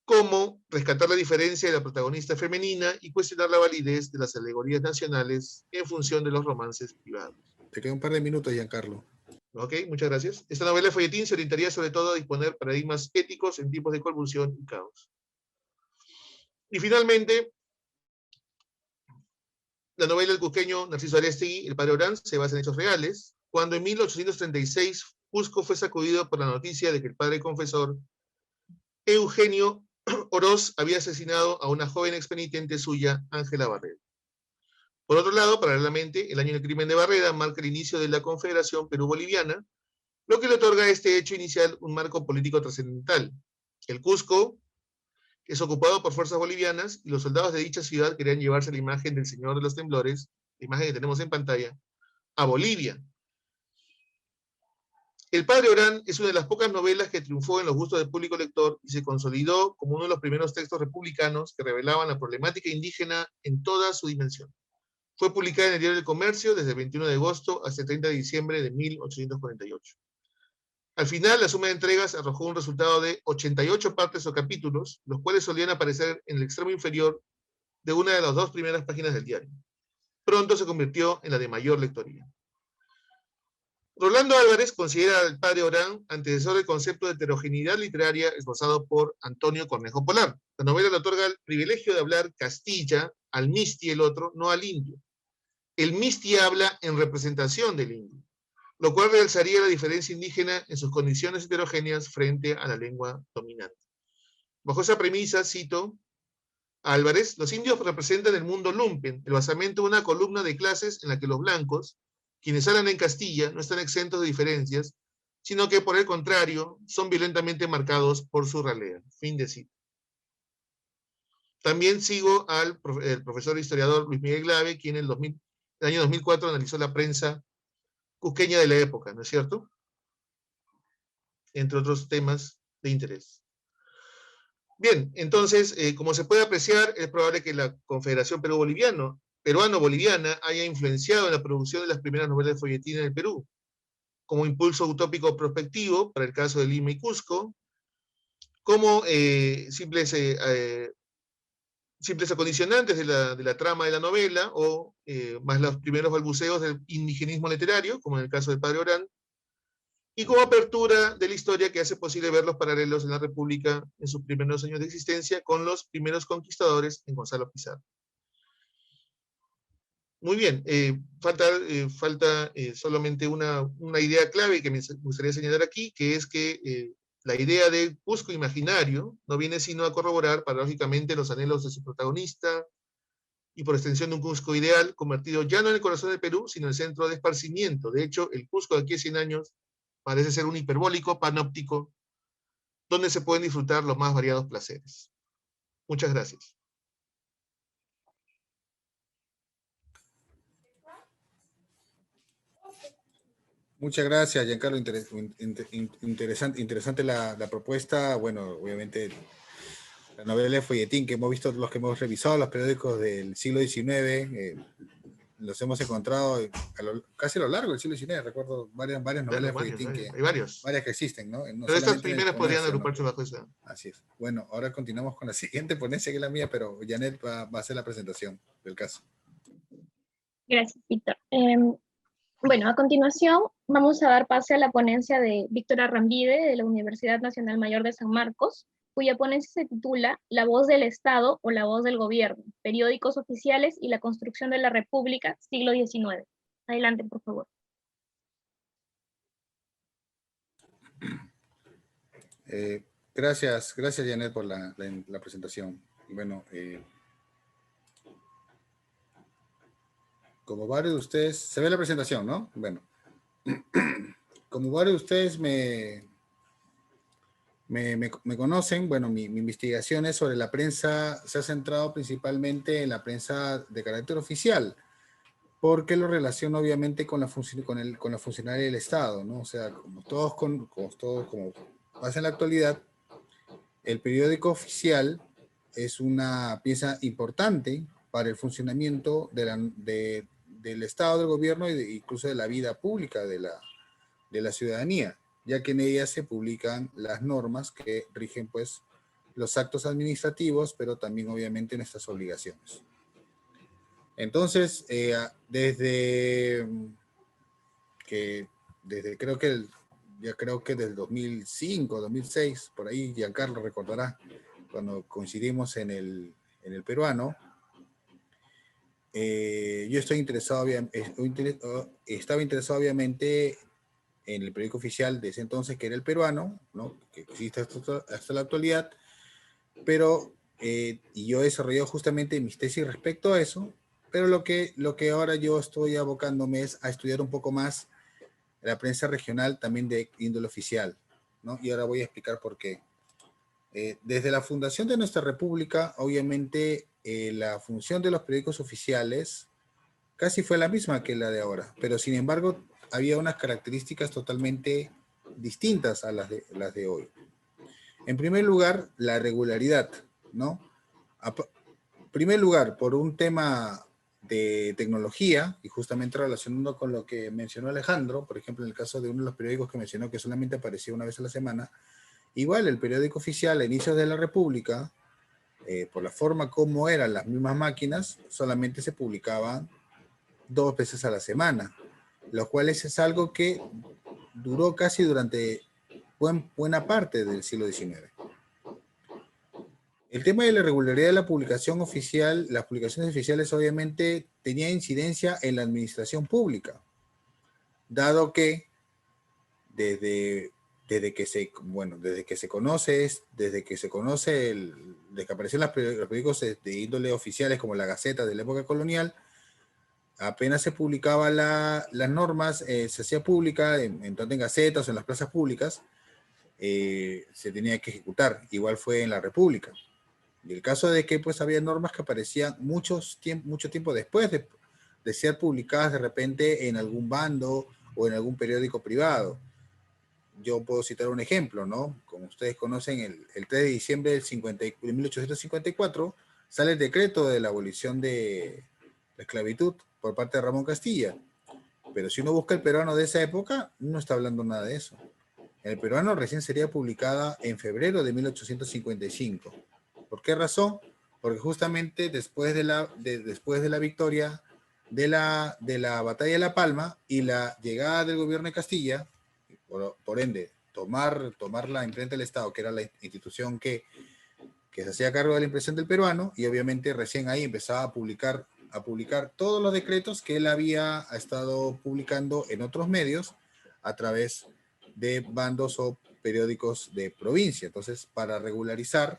como rescatar la diferencia de la protagonista femenina y cuestionar la validez de las alegorías nacionales en función de los romances privados. Te queda un par de minutos, Giancarlo. Ok, muchas gracias. Esta novela de folletín se orientaría sobre todo a disponer paradigmas éticos en tiempos de convulsión y caos. Y finalmente, la novela del cusqueño Narciso Arestegui, El Padre Orán, se basa en hechos reales, cuando en 1836 Cusco fue sacudido por la noticia de que el padre confesor Eugenio Oroz había asesinado a una joven expenitente suya, Ángela Barreda. Por otro lado, paralelamente, el año del crimen de Barreda marca el inicio de la Confederación Perú-Boliviana, lo que le otorga a este hecho inicial un marco político trascendental. El Cusco es ocupado por fuerzas bolivianas y los soldados de dicha ciudad querían llevarse la imagen del Señor de los Temblores, la imagen que tenemos en pantalla, a Bolivia. El Padre Orán es una de las pocas novelas que triunfó en los gustos del público lector y se consolidó como uno de los primeros textos republicanos que revelaban la problemática indígena en toda su dimensión. Fue publicada en el Diario del Comercio desde el 21 de agosto hasta el 30 de diciembre de 1848. Al final, la suma de entregas arrojó un resultado de 88 partes o capítulos, los cuales solían aparecer en el extremo inferior de una de las dos primeras páginas del diario. Pronto se convirtió en la de mayor lectoría. Rolando Álvarez considera al Padre Orán antecesor del concepto de heterogeneidad literaria esbozado por Antonio Cornejo Polar. La novela le otorga el privilegio de hablar Castilla al misti, el otro, no al indio. El misti habla en representación del indio, lo cual realzaría la diferencia indígena en sus condiciones heterogéneas frente a la lengua dominante. Bajo esa premisa, cito a Álvarez, los indios representan el mundo lumpen, el basamento de una columna de clases en la que los blancos, quienes hablan en Castilla, no están exentos de diferencias, sino que, por el contrario, son violentamente marcados por su ralea. Fin de cita. También sigo al profesor historiador Luis Miguel Glave, quien en el año 2004 analizó la prensa cusqueña de la época, ¿no es cierto? Entre otros temas de interés. Bien, entonces, como se puede apreciar, es probable que la Confederación Peruano-Boliviana haya influenciado en la producción de las primeras novelas de folletín en el Perú, como impulso utópico prospectivo para el caso de Lima y Cusco, como simples acondicionantes de la trama de la novela, o más los primeros balbuceos del indigenismo literario, como en el caso del Padre Orán, y como apertura de la historia que hace posible ver los paralelos en la República en sus primeros años de existencia con los primeros conquistadores en Gonzalo Pizarro. Muy bien, falta solamente una idea clave que me gustaría señalar aquí, que es que la idea de Cusco imaginario no viene sino a corroborar paradójicamente los anhelos de su protagonista y por extensión de un Cusco ideal convertido ya no en el corazón del Perú, sino en el centro de esparcimiento. De hecho, el Cusco de aquí a 100 años parece ser un hiperbólico panóptico donde se pueden disfrutar los más variados placeres. Muchas gracias. Muchas gracias, Giancarlo. Interesante la propuesta. Bueno, obviamente la novela de folletín que hemos visto, los que hemos revisado los periódicos del siglo XIX, los hemos encontrado casi a lo largo del siglo XIX. Recuerdo varias novelas de folletín hay varios. varias que existen, ¿no? No pero estas solamente en el primeras podrían comercio, agruparse ¿no? bajo esa. Así es. Bueno, ahora continuamos con la siguiente ponencia que es la mía, pero Janet va a hacer la presentación del caso. Gracias, Víctor. Bueno, a continuación vamos a dar pase a la ponencia de Víctor Arrambide de la Universidad Nacional Mayor de San Marcos, cuya ponencia se titula La voz del Estado o la voz del gobierno, periódicos oficiales y la construcción de la República, siglo XIX. Adelante, por favor. Gracias, Janet, por la presentación. Bueno, como varios de ustedes, se ve la presentación, ¿no? Bueno, como varios de ustedes me conocen, bueno, mi investigación sobre la prensa se ha centrado principalmente en la prensa de carácter oficial, porque lo relaciono obviamente con la funcionaria del Estado, ¿no? O sea, como pasa en la actualidad, el periódico oficial es una pieza importante para el funcionamiento del Estado, del gobierno e incluso de la vida pública de la ciudadanía, ya que en ella se publican las normas que rigen pues los actos administrativos, pero también obviamente nuestras obligaciones. Entonces, desde creo que del 2005, 2006, por ahí Giancarlo recordará, cuando coincidimos en el peruano, yo estaba interesado obviamente en el periódico oficial de ese entonces, que era el peruano, ¿no? Que existe hasta la actualidad, pero y yo he desarrollado justamente mis tesis respecto a eso, pero lo que ahora yo estoy abocándome es a estudiar un poco más la prensa regional también de índole oficial, ¿no? Y ahora voy a explicar por qué. Desde la fundación de nuestra república, obviamente, la función de los periódicos oficiales casi fue la misma que la de ahora, pero sin embargo, había unas características totalmente distintas a las de hoy. En primer lugar, la regularidad, ¿no? En primer lugar, por un tema de tecnología, y justamente relacionando con lo que mencionó Alejandro, por ejemplo, en el caso de uno de los periódicos que mencionó que solamente aparecía una vez a la semana, igual el periódico oficial a inicios de la República, por la forma como eran las mismas máquinas, solamente se publicaban 2 veces a la semana, lo cual es algo que duró casi durante buena parte del siglo XIX. El tema de la regularidad de la publicación oficial, las publicaciones oficiales obviamente tenía incidencia en la administración pública, dado que desde que se conoce, desde que aparecieron los periódicos de índole oficiales como la Gaceta de la época colonial, apenas se publicaban las normas, se hacía pública, tanto en gacetas o en las plazas públicas, se tenía que ejecutar. Igual fue en la República. Y el caso de que pues había normas que aparecían mucho tiempo después de ser publicadas de repente en algún bando o en algún periódico privado. Yo puedo citar un ejemplo, ¿no? Como ustedes conocen, el 3 de diciembre de 1854 sale el decreto de la abolición de la esclavitud por parte de Ramón Castilla. Pero si uno busca el peruano de esa época, no está hablando nada de eso. El peruano recién sería publicada en febrero de 1855. ¿Por qué razón? Porque justamente después de la victoria de la batalla de La Palma y la llegada del gobierno de Castilla, por ende, tomar la imprenta del Estado, que era la institución que se hacía cargo de la impresión del peruano, y obviamente recién ahí empezaba a publicar todos los decretos que él había estado publicando en otros medios a través de bandos o periódicos de provincia. Entonces, para regularizarlos,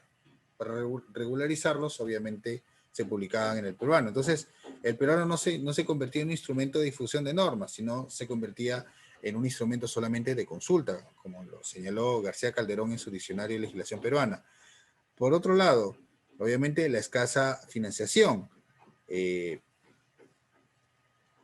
obviamente se publicaban en el peruano. Entonces, el peruano no se convertía en un instrumento de difusión de normas, sino se convertía en un instrumento solamente de consulta, como lo señaló García Calderón en su diccionario de legislación peruana. Por otro lado, obviamente la escasa financiación.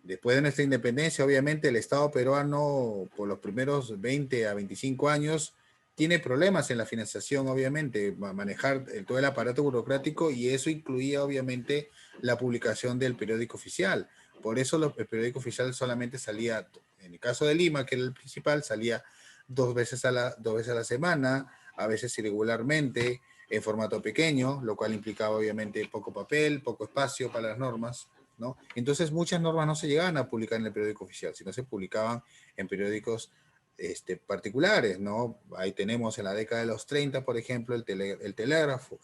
Después de nuestra independencia, obviamente el Estado peruano por los primeros 20 a 25 años tiene problemas en la financiación, obviamente, manejar todo el aparato burocrático, y eso incluía obviamente la publicación del periódico oficial. Por eso el periódico oficial solamente salía, en el caso de Lima, que era el principal, salía dos veces a la semana, a veces irregularmente, en formato pequeño, lo cual implicaba obviamente poco papel, poco espacio para las normas, ¿no? Entonces muchas normas no se llegaban a publicar en el periódico oficial, sino se publicaban en periódicos particulares, ¿no? Ahí tenemos en la década de los 30, por ejemplo, el Telégrafo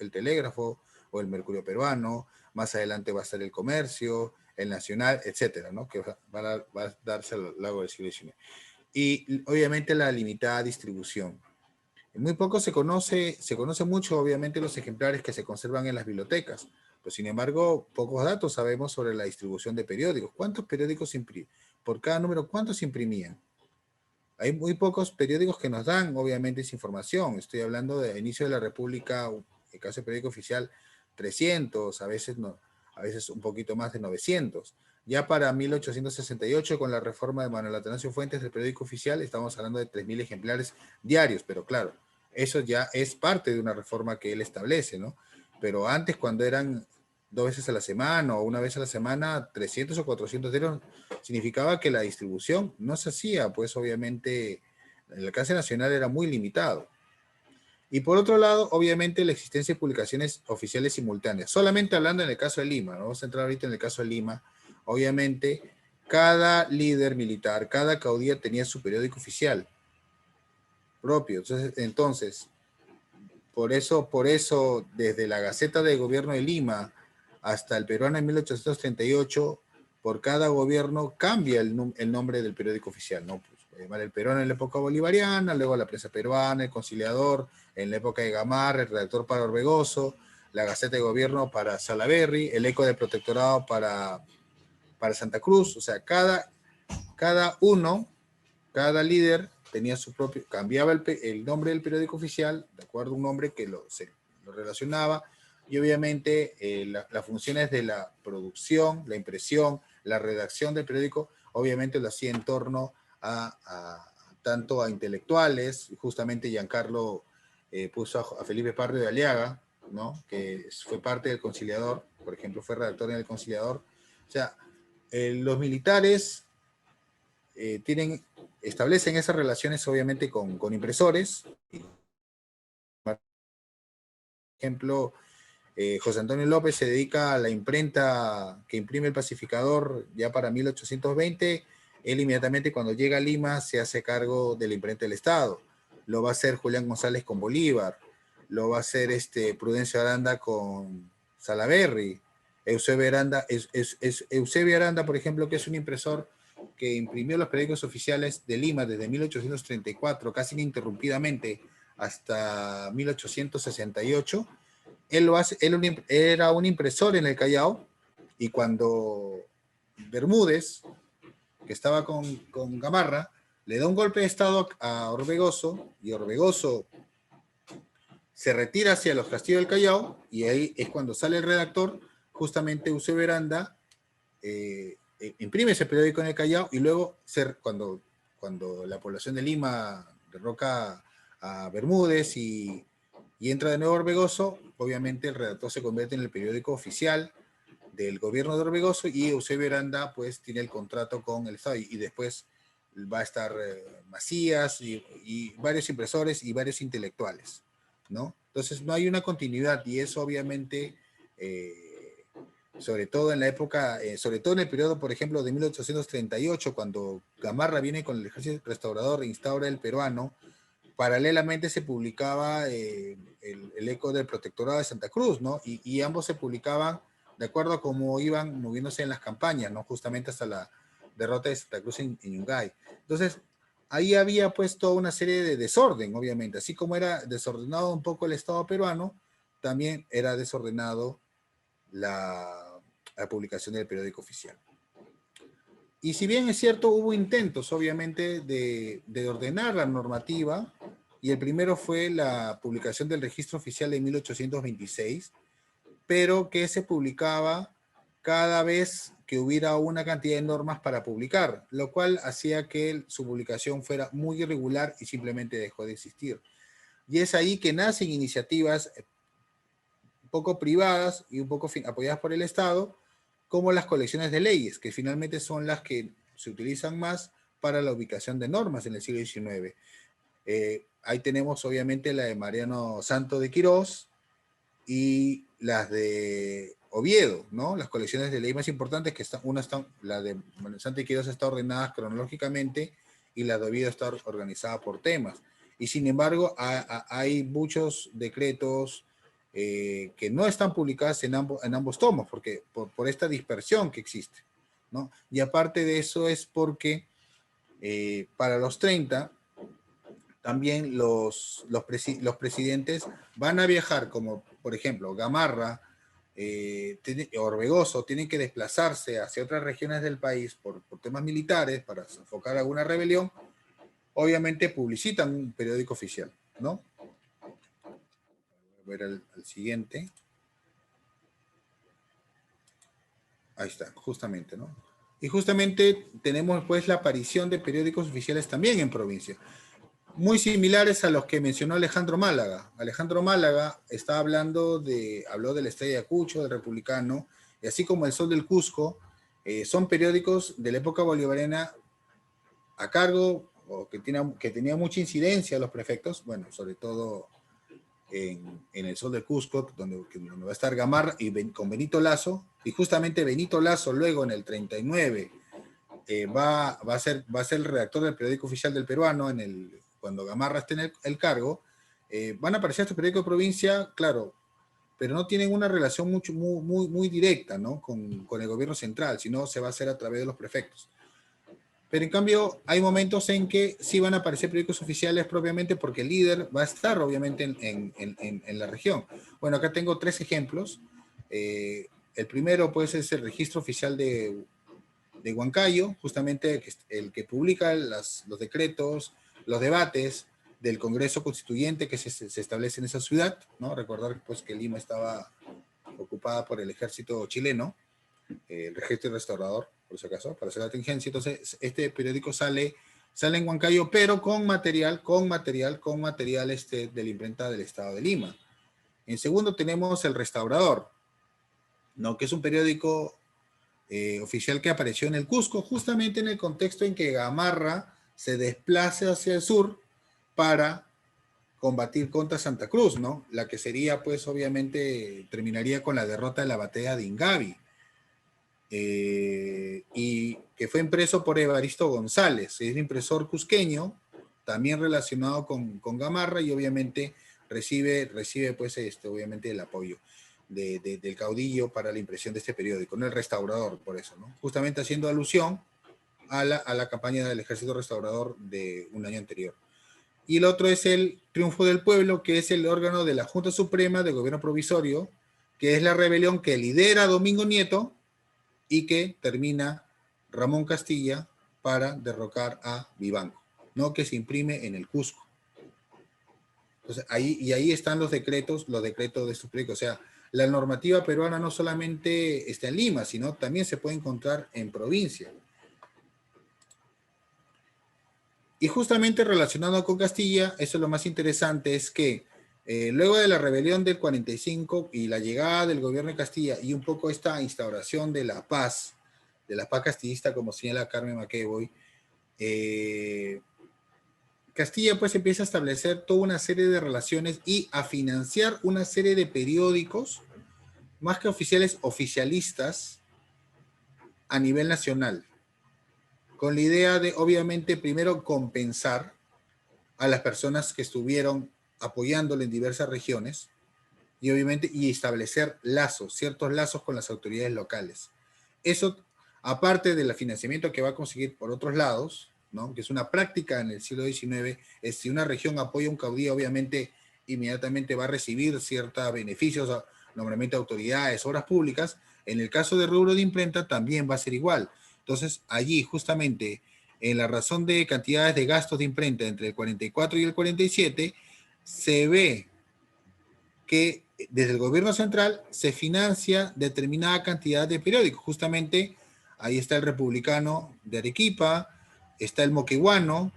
o el Mercurio Peruano. Más adelante va a estar el Comercio, el Nacional, etcétera, ¿no? Que va a darse a lo largo del siglo XIX. Y obviamente la limitada distribución. Muy poco se conoce mucho, obviamente, los ejemplares que se conservan en las bibliotecas, pero sin embargo, pocos datos sabemos sobre la distribución de periódicos. ¿Cuántos periódicos imprimían? Por cada número, ¿cuántos se imprimían? Hay muy pocos periódicos que nos dan, obviamente, esa información. Estoy hablando del inicio de la República, en el caso del periódico oficial, 300, a veces un poquito más de 900. Ya para 1868, con la reforma de Manuel Atanasio Fuentes del periódico oficial, estamos hablando de 3.000 ejemplares diarios, pero claro, eso ya es parte de una reforma que él establece, ¿no? Pero antes, cuando eran 2 veces a la semana o una vez a la semana, 300 o 400 diarios, significaba que la distribución no se hacía, pues obviamente el alcance nacional era muy limitado. Y por otro lado, obviamente la existencia de publicaciones oficiales simultáneas. Solamente hablando en el caso de Lima, ¿no? Vamos a entrar ahorita en el caso de Lima. Obviamente, cada líder militar, cada caudilla tenía su periódico oficial propio. Entonces, por eso, desde la Gaceta de Gobierno de Lima hasta el Peruano en 1838, por cada gobierno cambia el nombre del periódico oficial, ¿no? Pues, el Peruano en la época bolivariana, luego la Prensa Peruana, el Conciliador, en la época de Gamarra, el Redactor para Orbegoso, la Gaceta de Gobierno para Salaberry, el Eco del Protectorado para Santa Cruz. O sea, cada líder tenía su propio, cambiaba el nombre del periódico oficial, de acuerdo a un nombre que lo relacionaba, y obviamente las funciones de la producción, la impresión, la redacción del periódico, obviamente lo hacía en torno tanto a intelectuales. Justamente Giancarlo puso a Felipe Pardo de Aliaga, ¿no? Que fue parte del Conciliador, por ejemplo, fue redactor en el Conciliador. O sea, los militares establecen esas relaciones obviamente con impresores. Por ejemplo, José Antonio López se dedica a la imprenta que imprime El Pacificador ya para 1820. Él inmediatamente, cuando llega a Lima, se hace cargo de la imprenta del Estado. Lo va a hacer Julián González con Bolívar, lo va a hacer Prudencio Aranda con Salaberry, Eusebio Aranda, por ejemplo, que es un impresor que imprimió los periódicos oficiales de Lima desde 1834, casi ininterrumpidamente, hasta 1868. Él era un impresor en el Callao, y cuando Bermúdez, que estaba con Gamarra, le da un golpe de estado a Orbegoso, y Orbegoso se retira hacia los castillos del Callao, y ahí es cuando sale el redactor, justamente Eusebio Aranda, imprime ese periódico en el Callao, y luego cuando la población de Lima derroca a Bermúdez y entra de nuevo Orbegoso, obviamente el redactor se convierte en el periódico oficial del gobierno de Orbegoso, y Eusebio Aranda pues tiene el contrato con el Estado, y después va a estar Macías y varios impresores y varios intelectuales, ¿no? Entonces no hay una continuidad, y eso obviamente sobre todo en la época, sobre todo en el periodo, por ejemplo, de 1838, cuando Gamarra viene con el ejército restaurador e instaura el peruano. Paralelamente se publicaba el eco del protectorado de Santa Cruz, ¿no? Y ambos se publicaban de acuerdo a cómo iban moviéndose en las campañas, ¿no? Justamente hasta la derrota de Santa Cruz en Yungay. Entonces, ahí había pues toda una serie de desorden, obviamente. Así como era desordenado un poco el Estado peruano, también era desordenado la publicación del periódico oficial. Y si bien es cierto, hubo intentos, obviamente, de ordenar la normativa, y el primero fue la publicación del registro oficial de 1826, pero que se publicaba cada vez que hubiera una cantidad de normas para publicar, lo cual hacía que su publicación fuera muy irregular y simplemente dejó de existir. Y es ahí que nacen iniciativas un poco privadas y un poco apoyadas por el Estado, como las colecciones de leyes, que finalmente son las que se utilizan más para la ubicación de normas en el siglo XIX. Ahí tenemos obviamente la de Mariano Santo de Quirós y las de Oviedo, ¿no? Las colecciones de ley más importantes, que la de Santo de Quirós está ordenada cronológicamente y la de Oviedo está organizada por temas. Y sin embargo, hay muchos decretos que no están publicadas en ambos tomos, porque por esta dispersión que existe, ¿no? Y aparte de eso es porque para los 30 también los presidentes van a viajar, como por ejemplo Gamarra, Orbegoso, tienen que desplazarse hacia otras regiones del país por temas militares para sofocar alguna rebelión. Obviamente publicitan un periódico oficial, ¿no? Voy a ver al siguiente. Ahí está, justamente, ¿no? Y justamente tenemos pues la aparición de periódicos oficiales también en provincia, muy similares a los que mencionó Alejandro Málaga. Alejandro Málaga habló de la Estrella de Ayacucho, del Republicano, y así como El Sol del Cusco, son periódicos de la época bolivariana a cargo, o que tenía mucha incidencia los prefectos, bueno, sobre todo en El Sol del Cusco, donde va a estar Gamarra con Benito Lazo, y justamente Benito Lazo luego en el 39 va a ser el redactor del periódico oficial del peruano cuando Gamarra esté en el cargo. Van a aparecer estos periódicos de provincia, claro, pero no tienen una relación muy directa, ¿no? con el gobierno central, sino se va a hacer a través de los prefectos. Pero en cambio hay momentos en que sí van a aparecer periódicos oficiales propiamente porque el líder va a estar obviamente en la región. Bueno, acá tengo 3 ejemplos. El primero pues es el registro oficial de Huancayo, justamente el que publica los decretos, los debates del Congreso Constituyente que se establece en esa ciudad, ¿no? Recordar pues que Lima estaba ocupada por el ejército chileno, el ejército restaurador, por si acaso, para hacer la contingencia. Entonces, este periódico sale en Huancayo, pero con material de la imprenta del Estado de Lima. En segundo tenemos El Restaurador, ¿no? Que es un periódico oficial que apareció en el Cusco, justamente en el contexto en que Gamarra se desplaza hacia el sur para combatir contra Santa Cruz, ¿no? La que sería, pues, obviamente, terminaría con la derrota de la batalla de Ingavi. Y que fue impreso por Evaristo González, es un impresor cusqueño, también relacionado con Gamarra, y obviamente recibe pues, obviamente el apoyo del caudillo para la impresión de este periódico, no El Restaurador, por eso, ¿no? Justamente haciendo alusión a la campaña del Ejército Restaurador de un año anterior. Y el otro es el Triunfo del Pueblo, que es el órgano de la Junta Suprema de Gobierno Provisorio, que es la rebelión que lidera Domingo Nieto y que termina Ramón Castilla para derrocar a Vivanco, ¿no? Que se imprime en el Cusco. Entonces, ahí están los decretos de estos periódicos. O sea, la normativa peruana no solamente está en Lima, sino también se puede encontrar en provincia. Y justamente relacionado con Castilla, eso es lo más interesante, es que luego de la rebelión del 45 y la llegada del gobierno de Castilla y un poco esta instauración de la paz castillista, como señala Carmen McEvoy, Castilla pues empieza a establecer toda una serie de relaciones y a financiar una serie de periódicos más que oficiales, oficialistas a nivel nacional, con la idea de, obviamente, primero compensar a las personas que estuvieron apoyándole en diversas regiones y obviamente establecer lazos, ciertos lazos con las autoridades locales. Eso, aparte del financiamiento que va a conseguir por otros lados, ¿no? Que es una práctica en el siglo XIX, es si una región apoya a un caudillo, obviamente inmediatamente va a recibir ciertos beneficios, nombramiento de autoridades, obras públicas. En el caso de rubro de imprenta también va a ser igual. Entonces, allí justamente en la razón de cantidades de gastos de imprenta entre el 44 y el 47, se ve que desde el gobierno central se financia determinada cantidad de periódicos. Justamente ahí está el Republicano de Arequipa, está el Moqueguano,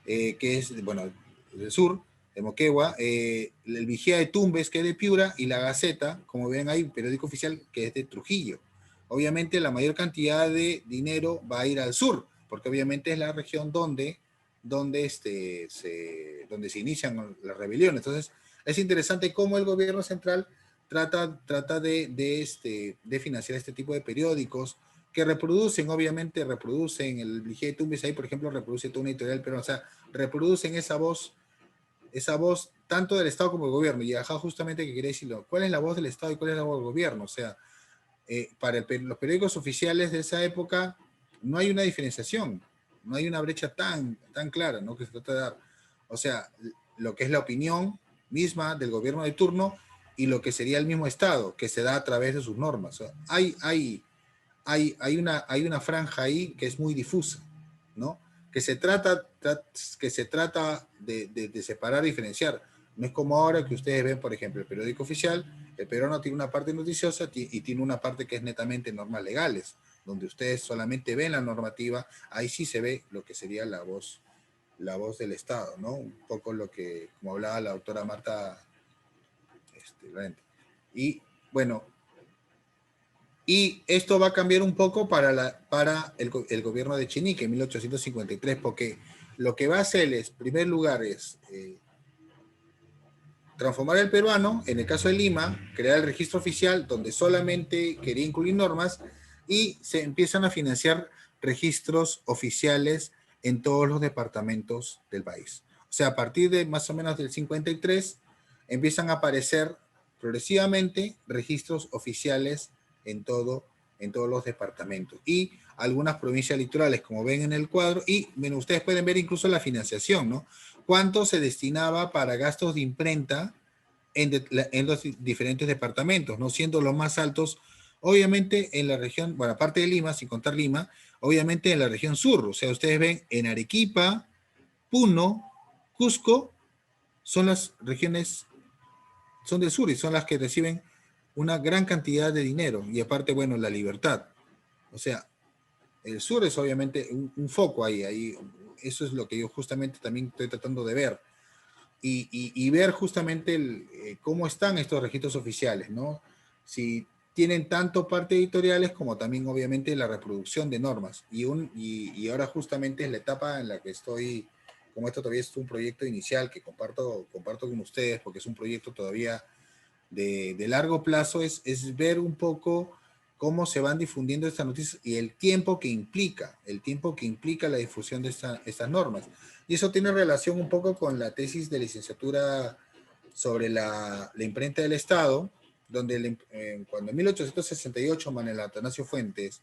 que es, bueno, del sur, de Moquegua, el Vigía de Tumbes, que es de Piura, y la Gaceta, como ven ahí, un periódico oficial que es de Trujillo. Obviamente la mayor cantidad de dinero va a ir al sur, porque obviamente es la región donde se inician las rebeliones. Entonces, es interesante cómo el gobierno central trata de financiar este tipo de periódicos que obviamente reproducen el Vigía de Tumbes, ahí por ejemplo reproduce toda una editorial, pero o sea, reproducen esa voz tanto del Estado como del gobierno. Y ajá, justamente que quería decirlo, ¿cuál es la voz del Estado y cuál es la voz del gobierno? O sea, para los periódicos oficiales de esa época no hay una diferenciación, no hay una brecha tan clara, ¿no? Que se trata de dar. O sea, lo que es la opinión misma del gobierno de turno y lo que sería el mismo Estado, que se da a través de sus normas. O sea, hay una franja ahí que es muy difusa, ¿no? Que se trata de separar, diferenciar. No es como ahora que ustedes ven, por ejemplo, el periódico oficial, el peruano tiene una parte noticiosa y tiene una parte que es netamente normas legales, donde ustedes solamente ven la normativa, ahí sí se ve lo que sería la voz del Estado, ¿no? Un poco lo que, como hablaba la doctora Marta Llorente. Y bueno, y esto va a cambiar un poco para el gobierno de Chinique en 1853, porque lo que va a hacer es, en primer lugar, es transformar el peruano, en el caso de Lima, crear el registro oficial donde solamente quería incluir normas y se empiezan a financiar registros oficiales en todos los departamentos del país. O sea, a partir de más o menos del 53 empiezan a aparecer progresivamente registros oficiales en todos los departamentos y algunas provincias litorales, como ven en el cuadro, y bueno, ustedes pueden ver incluso la financiación, ¿no? Cuánto se destinaba para gastos de imprenta en los diferentes departamentos, ¿no? Siendo los más altos, obviamente en la región, bueno, aparte de Lima, sin contar Lima, obviamente en la región sur, o sea, ustedes ven en Arequipa, Puno, Cusco, son las regiones, son del sur y son las que reciben una gran cantidad de dinero, y aparte, bueno, la Libertad. O sea, el sur es obviamente un foco ahí, eso es lo que yo justamente también estoy tratando de ver. Y ver justamente cómo están estos registros oficiales, ¿no? Si tienen tanto parte editoriales como también obviamente la reproducción de normas. Y ahora justamente es la etapa en la que estoy, como esto todavía es un proyecto inicial que comparto con ustedes, porque es un proyecto todavía de largo plazo, es ver un poco cómo se van difundiendo estas noticias y el tiempo que implica la difusión de estas normas. Y eso tiene relación un poco con la tesis de licenciatura sobre la imprenta del Estado, donde cuando en 1868 Manuel Atanasio Fuentes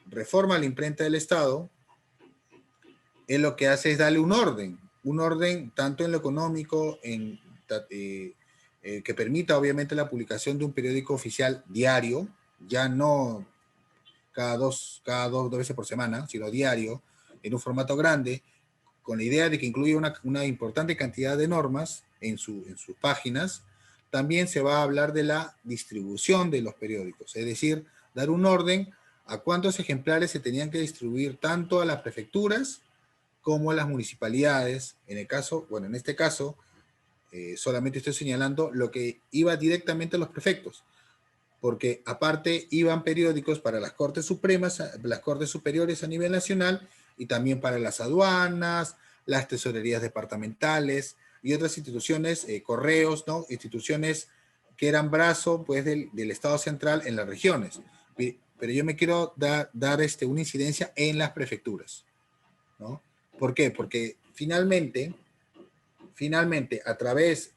reforma la imprenta del Estado, él lo que hace es darle un orden tanto en lo económico, que permita obviamente la publicación de un periódico oficial diario, ya no cada dos veces por semana, sino diario, en un formato grande, con la idea de que incluye una importante cantidad de normas en sus páginas. También se va a hablar de la distribución de los periódicos, es decir, dar un orden a cuántos ejemplares se tenían que distribuir tanto a las prefecturas como a las municipalidades. En este caso, solamente estoy señalando lo que iba directamente a los prefectos, porque aparte iban periódicos para las Cortes Supremas, las Cortes Superiores a nivel nacional, y también para las aduanas, las tesorerías departamentales y otras instituciones, correos, ¿no? Instituciones que eran brazo pues, del Estado central en las regiones. Pero yo me quiero dar una incidencia en las prefecturas, ¿no? ¿Por qué? Porque finalmente a través,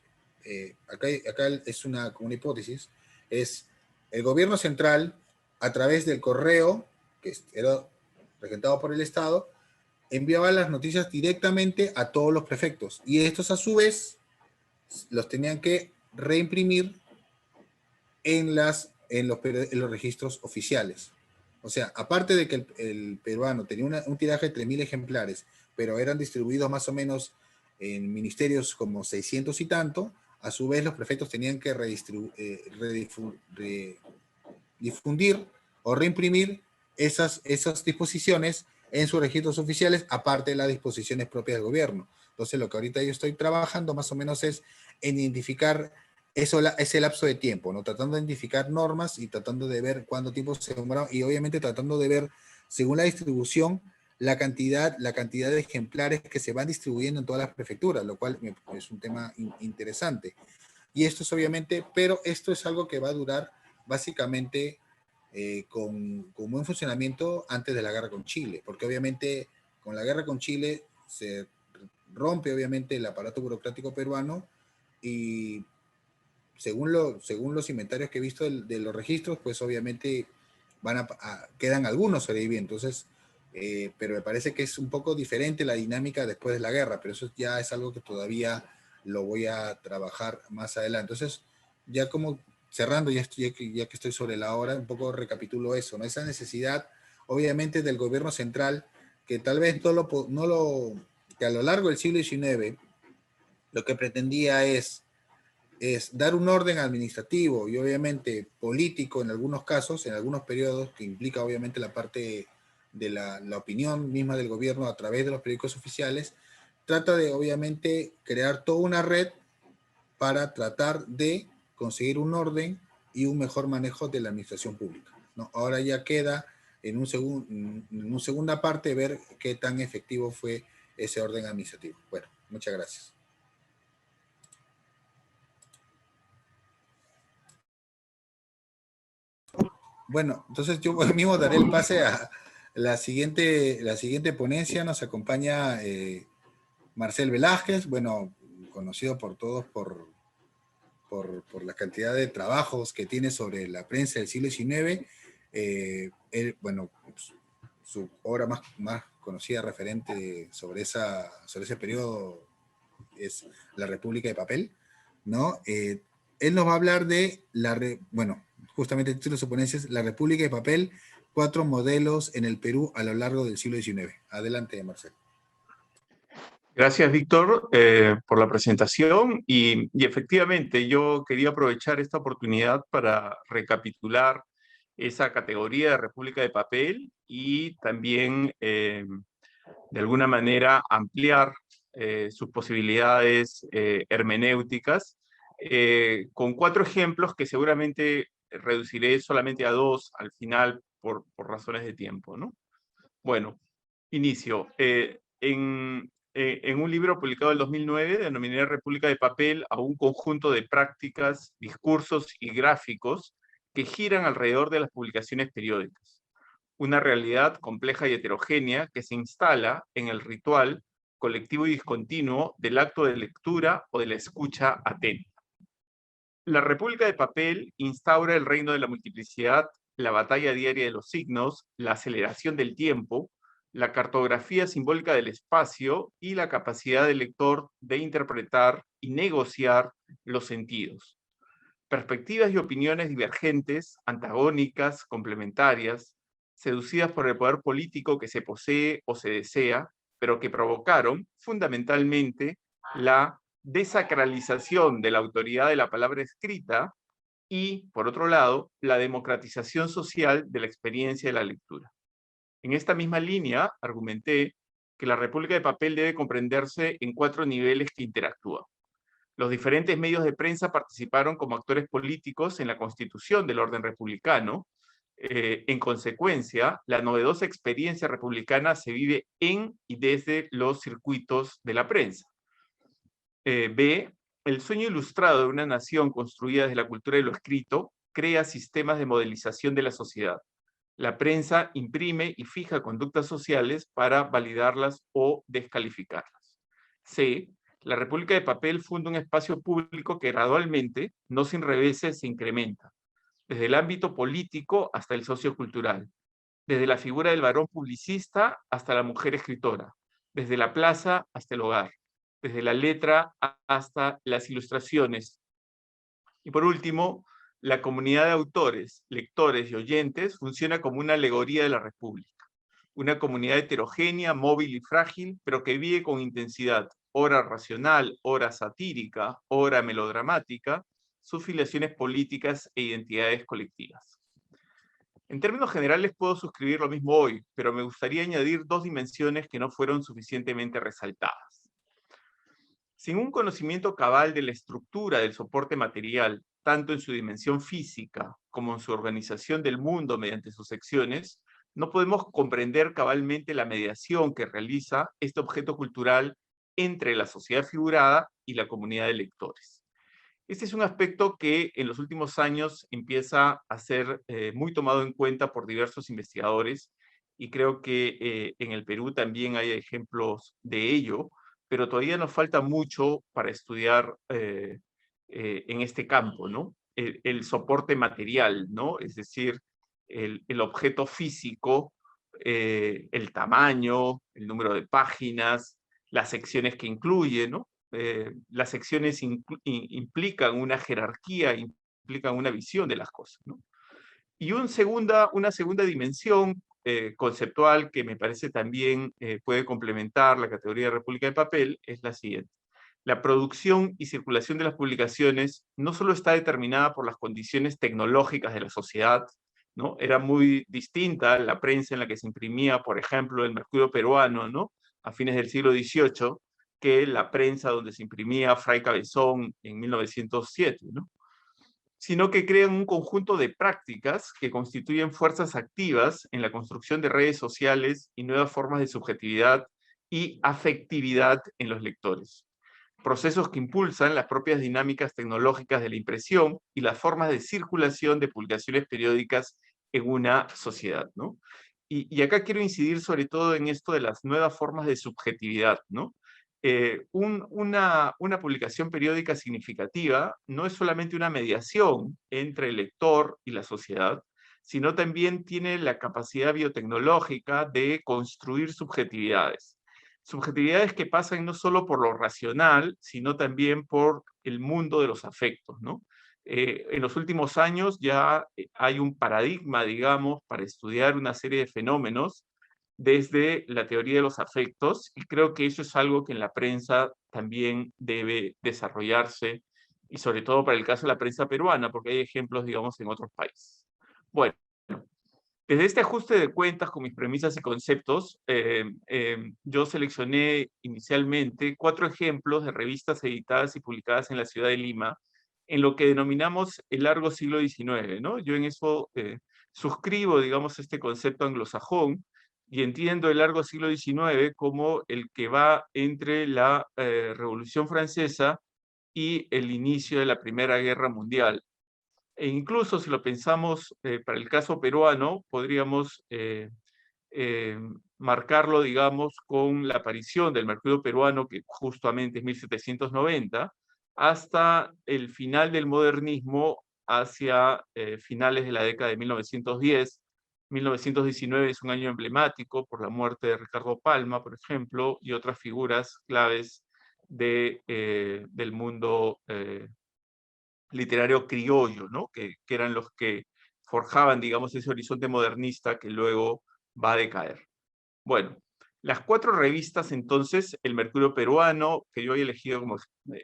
acá es como una hipótesis, es el gobierno central, a través del correo, que era regentado por el Estado, enviaba las noticias directamente a todos los prefectos, y estos a su vez los tenían que reimprimir en los registros oficiales. O sea, aparte de que el peruano tenía un tiraje de 3.000 ejemplares, pero eran distribuidos más o menos en ministerios como 600 y tanto, a su vez los prefectos tenían que difundir o reimprimir esas disposiciones en sus registros oficiales, aparte de las disposiciones propias del gobierno. Entonces, lo que ahorita yo estoy trabajando más o menos es en identificar ese lapso de tiempo, ¿no? Tratando de identificar normas y tratando de ver cuánto tiempo se demora, y obviamente tratando de ver, según la distribución, la cantidad de ejemplares que se van distribuyendo en todas las prefecturas, lo cual es un tema interesante. Y esto es obviamente, pero esto es algo que va a durar básicamente con buen funcionamiento antes de la guerra con Chile, porque obviamente con la guerra con Chile se rompe obviamente el aparato burocrático peruano, y según los inventarios que he visto de los registros, pues obviamente quedan algunos sobreviviendo. Entonces, pero me parece que es un poco diferente la dinámica después de la guerra, pero eso ya es algo que todavía lo voy a trabajar más adelante. Entonces, ya como cerrando, ya que estoy sobre la hora, un poco recapitulo eso, ¿no? Esa necesidad, obviamente, del gobierno central, que tal vez que a lo largo del siglo XIX, lo que pretendía es dar un orden administrativo y obviamente político en algunos casos, en algunos periodos, que implica obviamente la parte de la opinión misma del gobierno a través de los periódicos oficiales, trata de obviamente crear toda una red para tratar de conseguir un orden y un mejor manejo de la administración pública, ¿no? Ahora ya queda en una segunda parte ver qué tan efectivo fue ese orden administrativo. Bueno, muchas gracias. Bueno, entonces yo mismo daré el pase a la siguiente ponencia. Nos acompaña Marcel Velázquez, bueno, conocido por todos por la cantidad de trabajos que tiene sobre la prensa del siglo XIX. Bueno, su obra más conocida referente sobre ese periodo es La República de Papel, ¿no? Él nos va a hablar de justamente el título de su ponencia es La República de Papel, 4 modelos en el Perú a lo largo del siglo XIX. Adelante, Marcelo. Gracias, Víctor, por la presentación y efectivamente yo quería aprovechar esta oportunidad para recapitular esa categoría de República de Papel y también de alguna manera ampliar sus posibilidades hermenéuticas con 4 ejemplos que seguramente reduciré solamente a 2 al final por razones de tiempo, ¿no? Bueno, inicio. En un libro publicado en 2009, denominé República de Papel a un conjunto de prácticas, discursos y gráficos que giran alrededor de las publicaciones periódicas. Una realidad compleja y heterogénea que se instala en el ritual colectivo y discontinuo del acto de lectura o de la escucha atenta. La República de Papel instaura el reino de la multiplicidad, la batalla diaria de los signos, la aceleración del tiempo, la cartografía simbólica del espacio y la capacidad del lector de interpretar y negociar los sentidos. Perspectivas y opiniones divergentes, antagónicas, complementarias, seducidas por el poder político que se posee o se desea, pero que provocaron fundamentalmente la desacralización de la autoridad de la palabra escrita y, por otro lado, la democratización social de la experiencia de la lectura. En esta misma línea, argumenté que la República de Papel debe comprenderse en 4 niveles que interactúan. Los diferentes medios de prensa participaron como actores políticos en la constitución del orden republicano. En consecuencia, la novedosa experiencia republicana se vive en y desde los circuitos de la prensa. B, El sueño ilustrado de una nación construida desde la cultura de lo escrito crea sistemas de modelización de la sociedad. La prensa imprime y fija conductas sociales para validarlas o descalificarlas. C. La República de Papel funda un espacio público que gradualmente, no sin reveses, se incrementa, desde el ámbito político hasta el sociocultural, desde la figura del varón publicista hasta la mujer escritora, desde la plaza hasta el hogar, desde la letra hasta las ilustraciones. Y por último, la comunidad de autores, lectores y oyentes funciona como una alegoría de la República. Una comunidad heterogénea, móvil y frágil, pero que vive con intensidad, ora racional, ora satírica, ora melodramática, sus filiaciones políticas e identidades colectivas. En términos generales puedo suscribir lo mismo hoy, pero me gustaría añadir dos dimensiones que no fueron suficientemente resaltadas. Sin un conocimiento cabal de la estructura del soporte material, tanto en su dimensión física como en su organización del mundo mediante sus secciones, no podemos comprender cabalmente la mediación que realiza este objeto cultural entre la sociedad figurada y la comunidad de lectores. Este es un aspecto que en los últimos años empieza a ser muy tomado en cuenta por diversos investigadores, y creo que en el Perú también hay ejemplos de ello, pero todavía nos falta mucho para estudiar en este campo, ¿no? El soporte material, ¿no? Es decir, el objeto físico, el tamaño, el número de páginas, las secciones que incluye, ¿no? Las secciones implican una jerarquía, implican una visión de las cosas, ¿no? Y una segunda dimensión conceptual que me parece también puede complementar la categoría de República de Papel es la siguiente. La producción y circulación de las publicaciones no solo está determinada por las condiciones tecnológicas de la sociedad, ¿no? Era muy distinta la prensa en la que se imprimía, por ejemplo, el Mercurio peruano, ¿no? A fines del siglo XVIII, que la prensa donde se imprimía Fray Cabezón en 1907, ¿no? Sino que crean un conjunto de prácticas que constituyen fuerzas activas en la construcción de redes sociales y nuevas formas de subjetividad y afectividad en los lectores. Procesos que impulsan las propias dinámicas tecnológicas de la impresión y las formas de circulación de publicaciones periódicas en una sociedad, ¿no? Y acá quiero incidir sobre todo en esto de las nuevas formas de subjetividad, ¿no? Una publicación periódica significativa no es solamente una mediación entre el lector y la sociedad, sino también tiene la capacidad biotecnológica de construir subjetividades. Subjetividades que pasan no solo por lo racional, sino también por el mundo de los afectos, ¿no? En los últimos años ya hay un paradigma, digamos, para estudiar una serie de fenómenos desde la teoría de los afectos, y creo que eso es algo que en la prensa también debe desarrollarse, y sobre todo para el caso de la prensa peruana, porque hay ejemplos, digamos, en otros países. Bueno, desde este ajuste de cuentas con mis premisas y conceptos, yo seleccioné inicialmente 4 ejemplos de revistas editadas y publicadas en la ciudad de Lima, en lo que denominamos el largo siglo XIX, ¿no? Yo en eso suscribo, digamos, este concepto anglosajón, y entiendo el largo siglo XIX como el que va entre la Revolución Francesa y el inicio de la Primera Guerra Mundial. E incluso si lo pensamos para el caso peruano, podríamos marcarlo, digamos, con la aparición del Mercurio peruano, que justamente es 1790, hasta el final del modernismo, hacia finales de la década de 1910. 1919 es un año emblemático por la muerte de Ricardo Palma, por ejemplo, y otras figuras claves del mundo literario criollo, ¿no? Que eran los que forjaban, digamos, ese horizonte modernista que luego va a decaer. Bueno, las 4 revistas, entonces, el Mercurio peruano, que yo he elegido como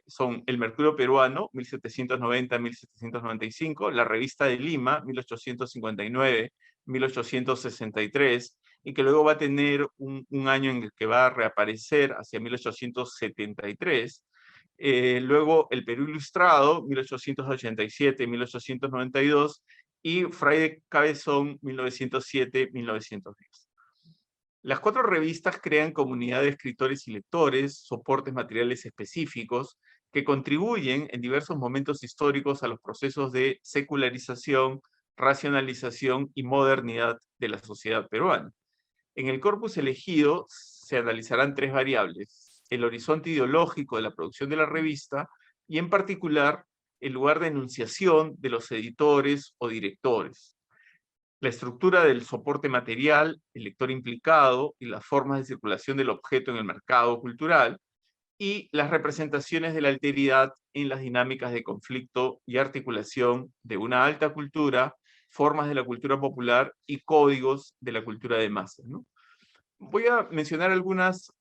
son el Mercurio peruano, 1790-1795, la Revista de Lima, 1859-1863, y que luego va a tener un año en el que va a reaparecer hacia 1873, luego el Perú Ilustrado, 1887-1892, y Fray de Cabezón, 1907-1910. Las 4 revistas crean comunidad de escritores y lectores, soportes materiales específicos, que contribuyen en diversos momentos históricos a los procesos de secularización, racionalización y modernidad de la sociedad peruana. En el corpus elegido se analizarán 3 variables: el horizonte ideológico de la producción de la revista y, en particular, el lugar de enunciación de los editores o directores, la estructura del soporte material, el lector implicado y las formas de circulación del objeto en el mercado cultural, y las representaciones de la alteridad en las dinámicas de conflicto y articulación de una alta cultura, formas de la cultura popular y códigos de la cultura de masas, ¿no? Voy a mencionar algunas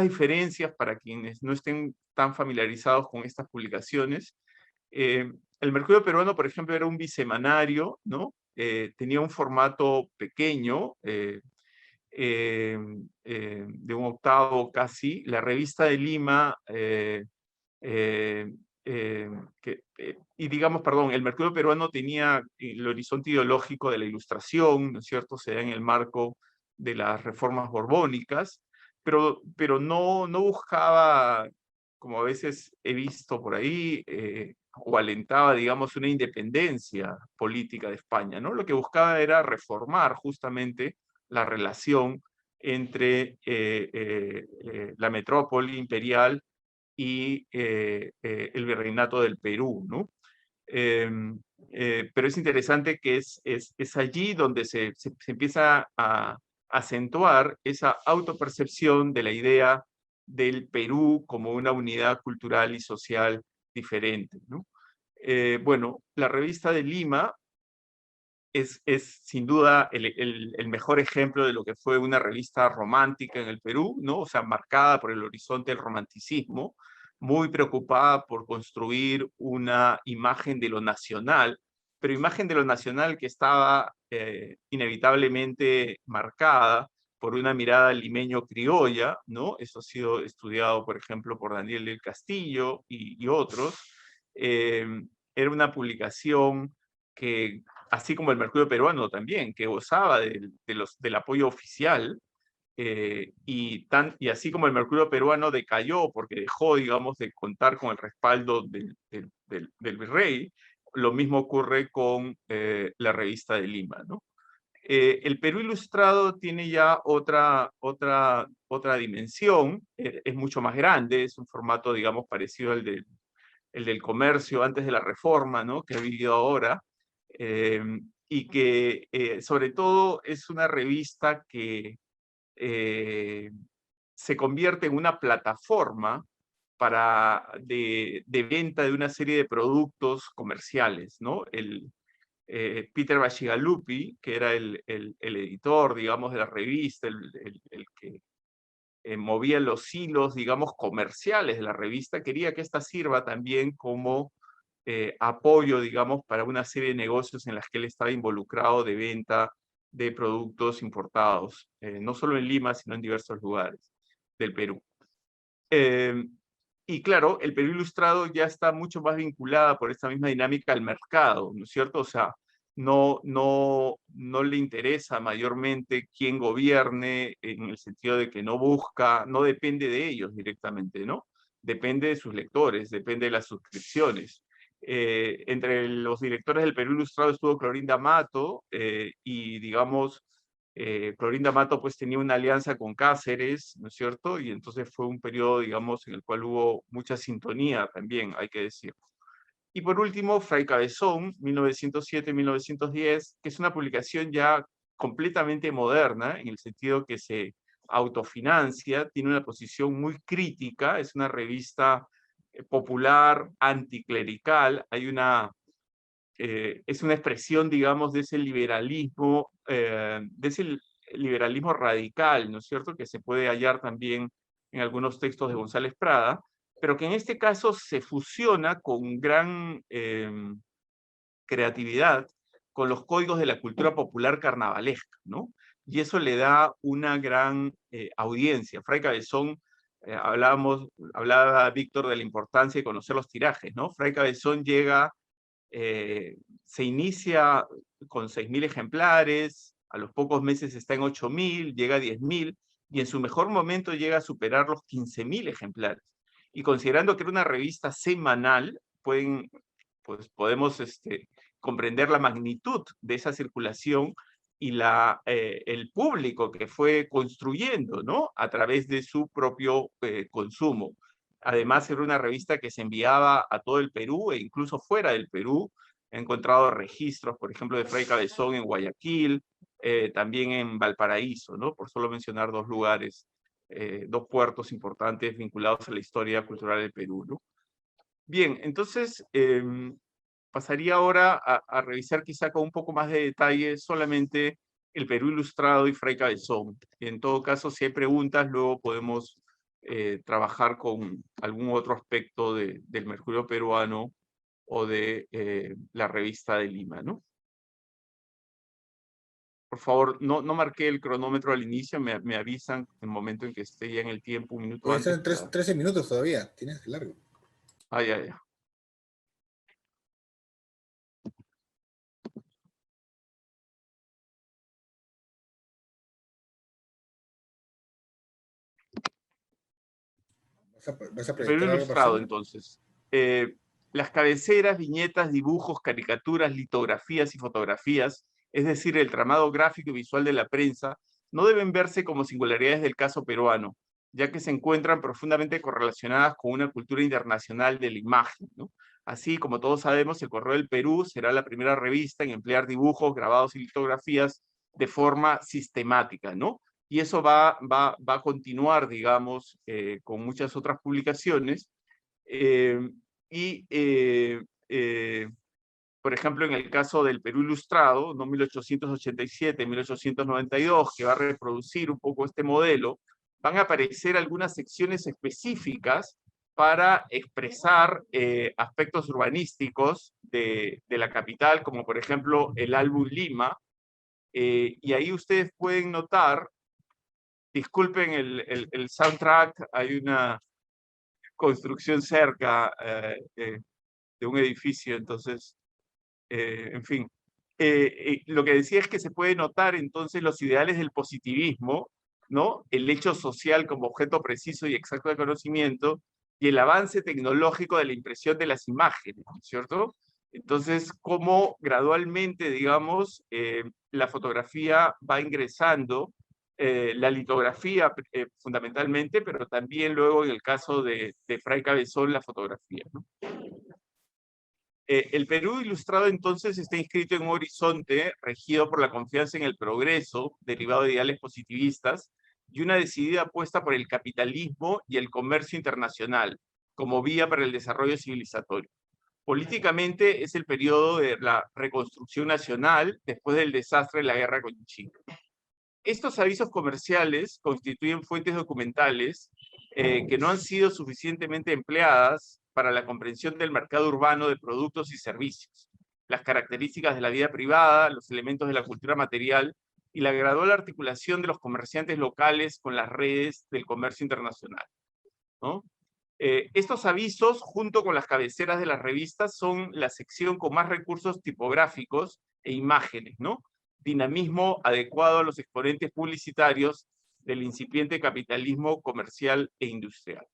diferencias para quienes no estén tan familiarizados con estas publicaciones. El Mercurio Peruano, por ejemplo, era un bisemanario, ¿no? Tenía un formato pequeño, de un octavo casi. La Revista de Lima, y digamos, perdón, el Mercurio Peruano tenía el horizonte ideológico de la Ilustración, ¿no es cierto? Se da en el marco de las reformas borbónicas, pero no buscaba, como a veces he visto por ahí, o alentaba, digamos, una independencia política de España, ¿no? Lo que buscaba era reformar justamente la relación entre la metrópoli imperial y el virreinato del Perú, ¿no? Pero es interesante que es allí donde se empieza a acentuar esa autopercepción de la idea del Perú como una unidad cultural y social diferente, ¿no? Bueno, la Revista de Lima es sin duda el mejor ejemplo de lo que fue una revista romántica en el Perú, ¿no? O sea, marcada por el horizonte del romanticismo, muy preocupada por construir una imagen de lo nacional, pero imagen de lo nacional que estaba inevitablemente marcada por una mirada limeño-criolla, ¿no? Eso ha sido estudiado, por ejemplo, por Daniel del Castillo y otros. Era una publicación que, así como el Mercurio Peruano también, que gozaba del apoyo oficial, y así como el Mercurio Peruano decayó porque dejó, digamos, de contar con el respaldo del virrey, lo mismo ocurre con la Revista de Lima, ¿no? El Perú Ilustrado tiene ya otra dimensión, es mucho más grande, es un formato, digamos, parecido al del Comercio antes de la reforma, ¿no? Que ha vivido ahora, y que sobre todo es una revista que se convierte en una plataforma de venta de una serie de productos comerciales, ¿no? Peter Bacigalupi, que era el editor, digamos, de la revista, el que movía los hilos, digamos, comerciales de la revista, quería que esta sirva también como apoyo, digamos, para una serie de negocios en las que él estaba involucrado de venta de productos importados, no solo en Lima, sino en diversos lugares del Perú. Y claro, el Perú Ilustrado ya está mucho más vinculada por esta misma dinámica al mercado, ¿no es cierto? O sea, no le interesa mayormente quién gobierne, en el sentido de que no depende de ellos directamente, ¿no? Depende de sus lectores, depende de las suscripciones. Entre los directores del Perú Ilustrado estuvo Clorinda Mato, y digamos, Clorinda Mato pues tenía una alianza con Cáceres, ¿no es cierto? Y entonces fue un periodo, digamos, en el cual hubo mucha sintonía también, hay que decir. Y por último, Fray Cabezón, 1907-1910, que es una publicación ya completamente moderna, en el sentido que se autofinancia, tiene una posición muy crítica, es una revista popular, anticlerical, es una expresión, digamos, de ese liberalismo radical, ¿no es cierto?, que se puede hallar también en algunos textos de González Prada, pero que en este caso se fusiona con gran creatividad con los códigos de la cultura popular carnavalesca, ¿no? Y eso le da una gran audiencia. Fray Cabezón, hablaba Víctor de la importancia de conocer los tirajes, ¿no? Fray Cabezón se inicia con 6.000 ejemplares, a los pocos meses está en 8.000, llega a 10.000, y en su mejor momento llega a superar los 15.000 ejemplares. Y considerando que era una revista semanal, podemos comprender la magnitud de esa circulación y el público que fue construyendo, ¿no?, a través de su propio consumo. Además, era una revista que se enviaba a todo el Perú e incluso fuera del Perú. He encontrado registros, por ejemplo, de Fray Cabezón en Guayaquil, también en Valparaíso, ¿no?, por solo mencionar dos lugares, dos puertos importantes vinculados a la historia cultural del Perú, ¿no? Bien, entonces pasaría ahora a revisar quizá con un poco más de detalle solamente el Perú Ilustrado y Fray Cabezón. En todo caso, si hay preguntas, luego podemos trabajar con algún otro aspecto del Mercurio Peruano o de la revista de Lima, ¿no? Por favor, no marqué el cronómetro al inicio, me avisan en el momento en que esté ya en el tiempo, un minuto Puede ser antes. en 13 minutos todavía, tienes de largo. Ah, ya. ¿Vas a El Perú proyectar algo, Ilustrado, Marcelo? entonces. Las cabeceras, viñetas, dibujos, caricaturas, litografías y fotografías, es decir, el tramado gráfico y visual de la prensa, no deben verse como singularidades del caso peruano, ya que se encuentran profundamente correlacionadas con una cultura internacional de la imagen, ¿no? Así, como todos sabemos, el Correo del Perú será la primera revista en emplear dibujos, grabados y litografías de forma sistemática, ¿no? Y eso va a continuar, digamos, con muchas otras publicaciones. Por ejemplo, en el caso del Perú Ilustrado, ¿no?, 1887-1892, que va a reproducir un poco este modelo, van a aparecer algunas secciones específicas para expresar aspectos urbanísticos de la capital, como por ejemplo el álbum Lima, y ahí ustedes pueden notar, disculpen el soundtrack, hay una construcción cerca de un edificio, entonces, en fin. Lo que decía es que se puede notar entonces los ideales del positivismo, ¿no?, el hecho social como objeto preciso y exacto de conocimiento, y el avance tecnológico de la impresión de las imágenes, ¿cierto? Entonces, cómo gradualmente, digamos, la fotografía va ingresando, la litografía fundamentalmente, pero también luego en el caso de Fray Cabezón, la fotografía, ¿no? El Perú Ilustrado entonces está inscrito en un horizonte regido por la confianza en el progreso, derivado de ideales positivistas, y una decidida apuesta por el capitalismo y el comercio internacional, como vía para el desarrollo civilizatorio. Políticamente es el periodo de la reconstrucción nacional después del desastre de la guerra con Chile. Estos avisos comerciales constituyen fuentes documentales que no han sido suficientemente empleadas para la comprensión del mercado urbano de productos y servicios, las características de la vida privada, los elementos de la cultura material y la gradual articulación de los comerciantes locales con las redes del comercio internacional, ¿no? Estos avisos, junto con las cabeceras de las revistas, son la sección con más recursos tipográficos e imágenes, ¿no? Dinamismo adecuado a los exponentes publicitarios del incipiente capitalismo comercial e industrial.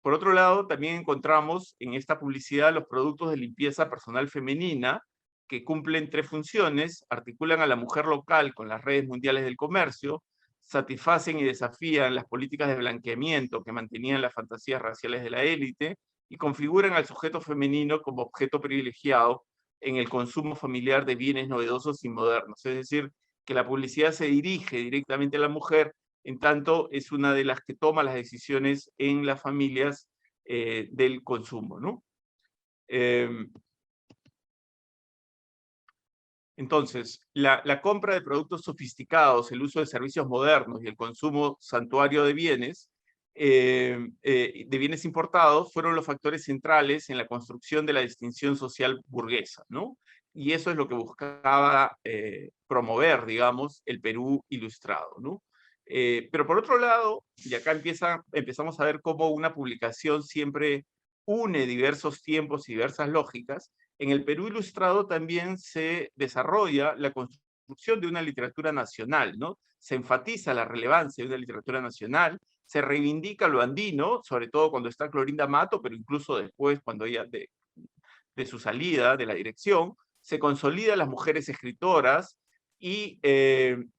Por otro lado, también encontramos en esta publicidad los productos de limpieza personal femenina, que cumplen tres funciones: articulan a la mujer local con las redes mundiales del comercio, satisfacen y desafían las políticas de blanqueamiento que mantenían las fantasías raciales de la élite, y configuran al sujeto femenino como objeto privilegiado en el consumo familiar de bienes novedosos y modernos. Es decir, que la publicidad se dirige directamente a la mujer, en tanto es una de las que toma las decisiones en las familias del consumo, ¿no? Entonces, la compra de productos sofisticados, el uso de servicios modernos y el consumo santuario de bienes importados fueron los factores centrales en la construcción de la distinción social burguesa, ¿no? Y eso es lo que buscaba promover, digamos, el Perú Ilustrado, ¿no? Pero por otro lado, y acá empezamos a ver cómo una publicación siempre une diversos tiempos y diversas lógicas. En el Perú Ilustrado también se desarrolla la construcción de una literatura nacional, ¿no? Se enfatiza la relevancia de una literatura nacional se reivindica lo andino, sobre todo cuando está Clorinda Mato, pero incluso después, cuando ella de su salida de la dirección, se consolida las mujeres escritoras y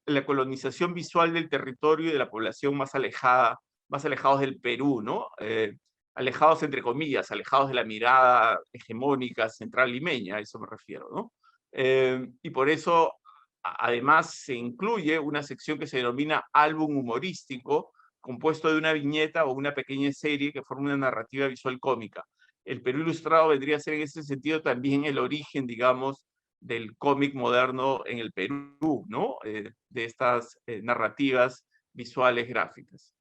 la colonización visual del territorio y de la población más alejados del Perú, ¿no? Alejados entre comillas, alejados de la mirada hegemónica central limeña, a eso me refiero, ¿no? Y por eso, además, se incluye una sección que se denomina álbum humorístico, compuesto de una viñeta o una pequeña serie que forma una narrativa visual cómica. El Perú Ilustrado vendría a ser en ese sentido también el origen, digamos, del cómic moderno en el Perú, ¿no? De estas narrativas visuales gráficas.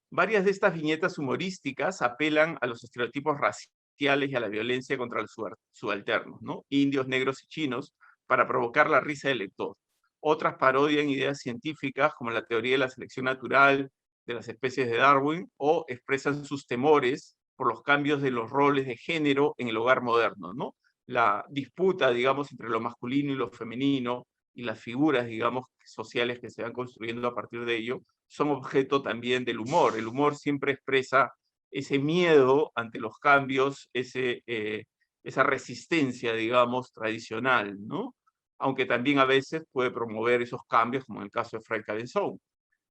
Varias de estas viñetas humorísticas apelan a los estereotipos raciales y a la violencia contra los subalternos, ¿no? Indios, negros y chinos, para provocar la risa del lector. Otras parodian ideas científicas como la teoría de la selección natural de las especies de Darwin o expresan sus temores por los cambios de los roles de género en el hogar moderno, ¿no? La disputa, digamos, entre lo masculino y lo femenino y las figuras, digamos, sociales que se van construyendo a partir de ello, son objeto también del humor. El humor siempre expresa ese miedo ante los cambios, esa resistencia, digamos, tradicional, ¿no? Aunque también a veces puede promover esos cambios, como en el caso de Fray Cabezón.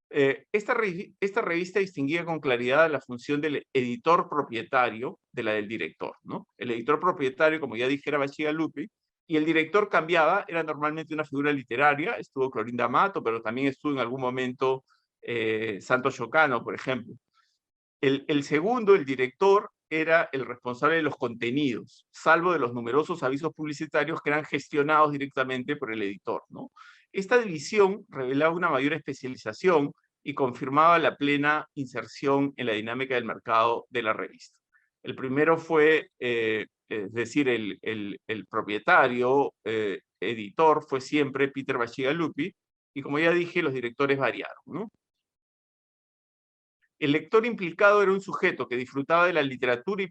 Esta revista distinguía con claridad la función del editor propietario de la del director, ¿no? El editor propietario, como ya dije, era Bachigalupi, y el director cambiaba, era normalmente una figura literaria, estuvo Clorinda Mato, pero también estuvo en algún momento Santos Chocano, por ejemplo. El segundo, el director, era el responsable de los contenidos, salvo de los numerosos avisos publicitarios que eran gestionados directamente por el editor, ¿no? Esta división revelaba una mayor especialización y confirmaba la plena inserción en la dinámica del mercado de la revista. El primero fue, es decir, el propietario, editor, fue siempre Peter Bachigalupi, y como ya dije, los directores variaron, ¿no? El lector implicado era un sujeto que disfrutaba de la literatura,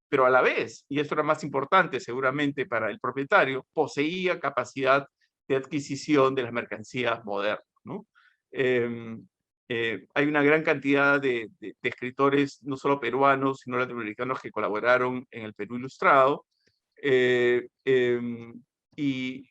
pero a la vez, y esto era más importante seguramente para el propietario, poseía capacidad de adquisición de las mercancías modernas, ¿no? Hay una gran cantidad de escritores, no solo peruanos, sino latinoamericanos, que colaboraron en el Perú Ilustrado, y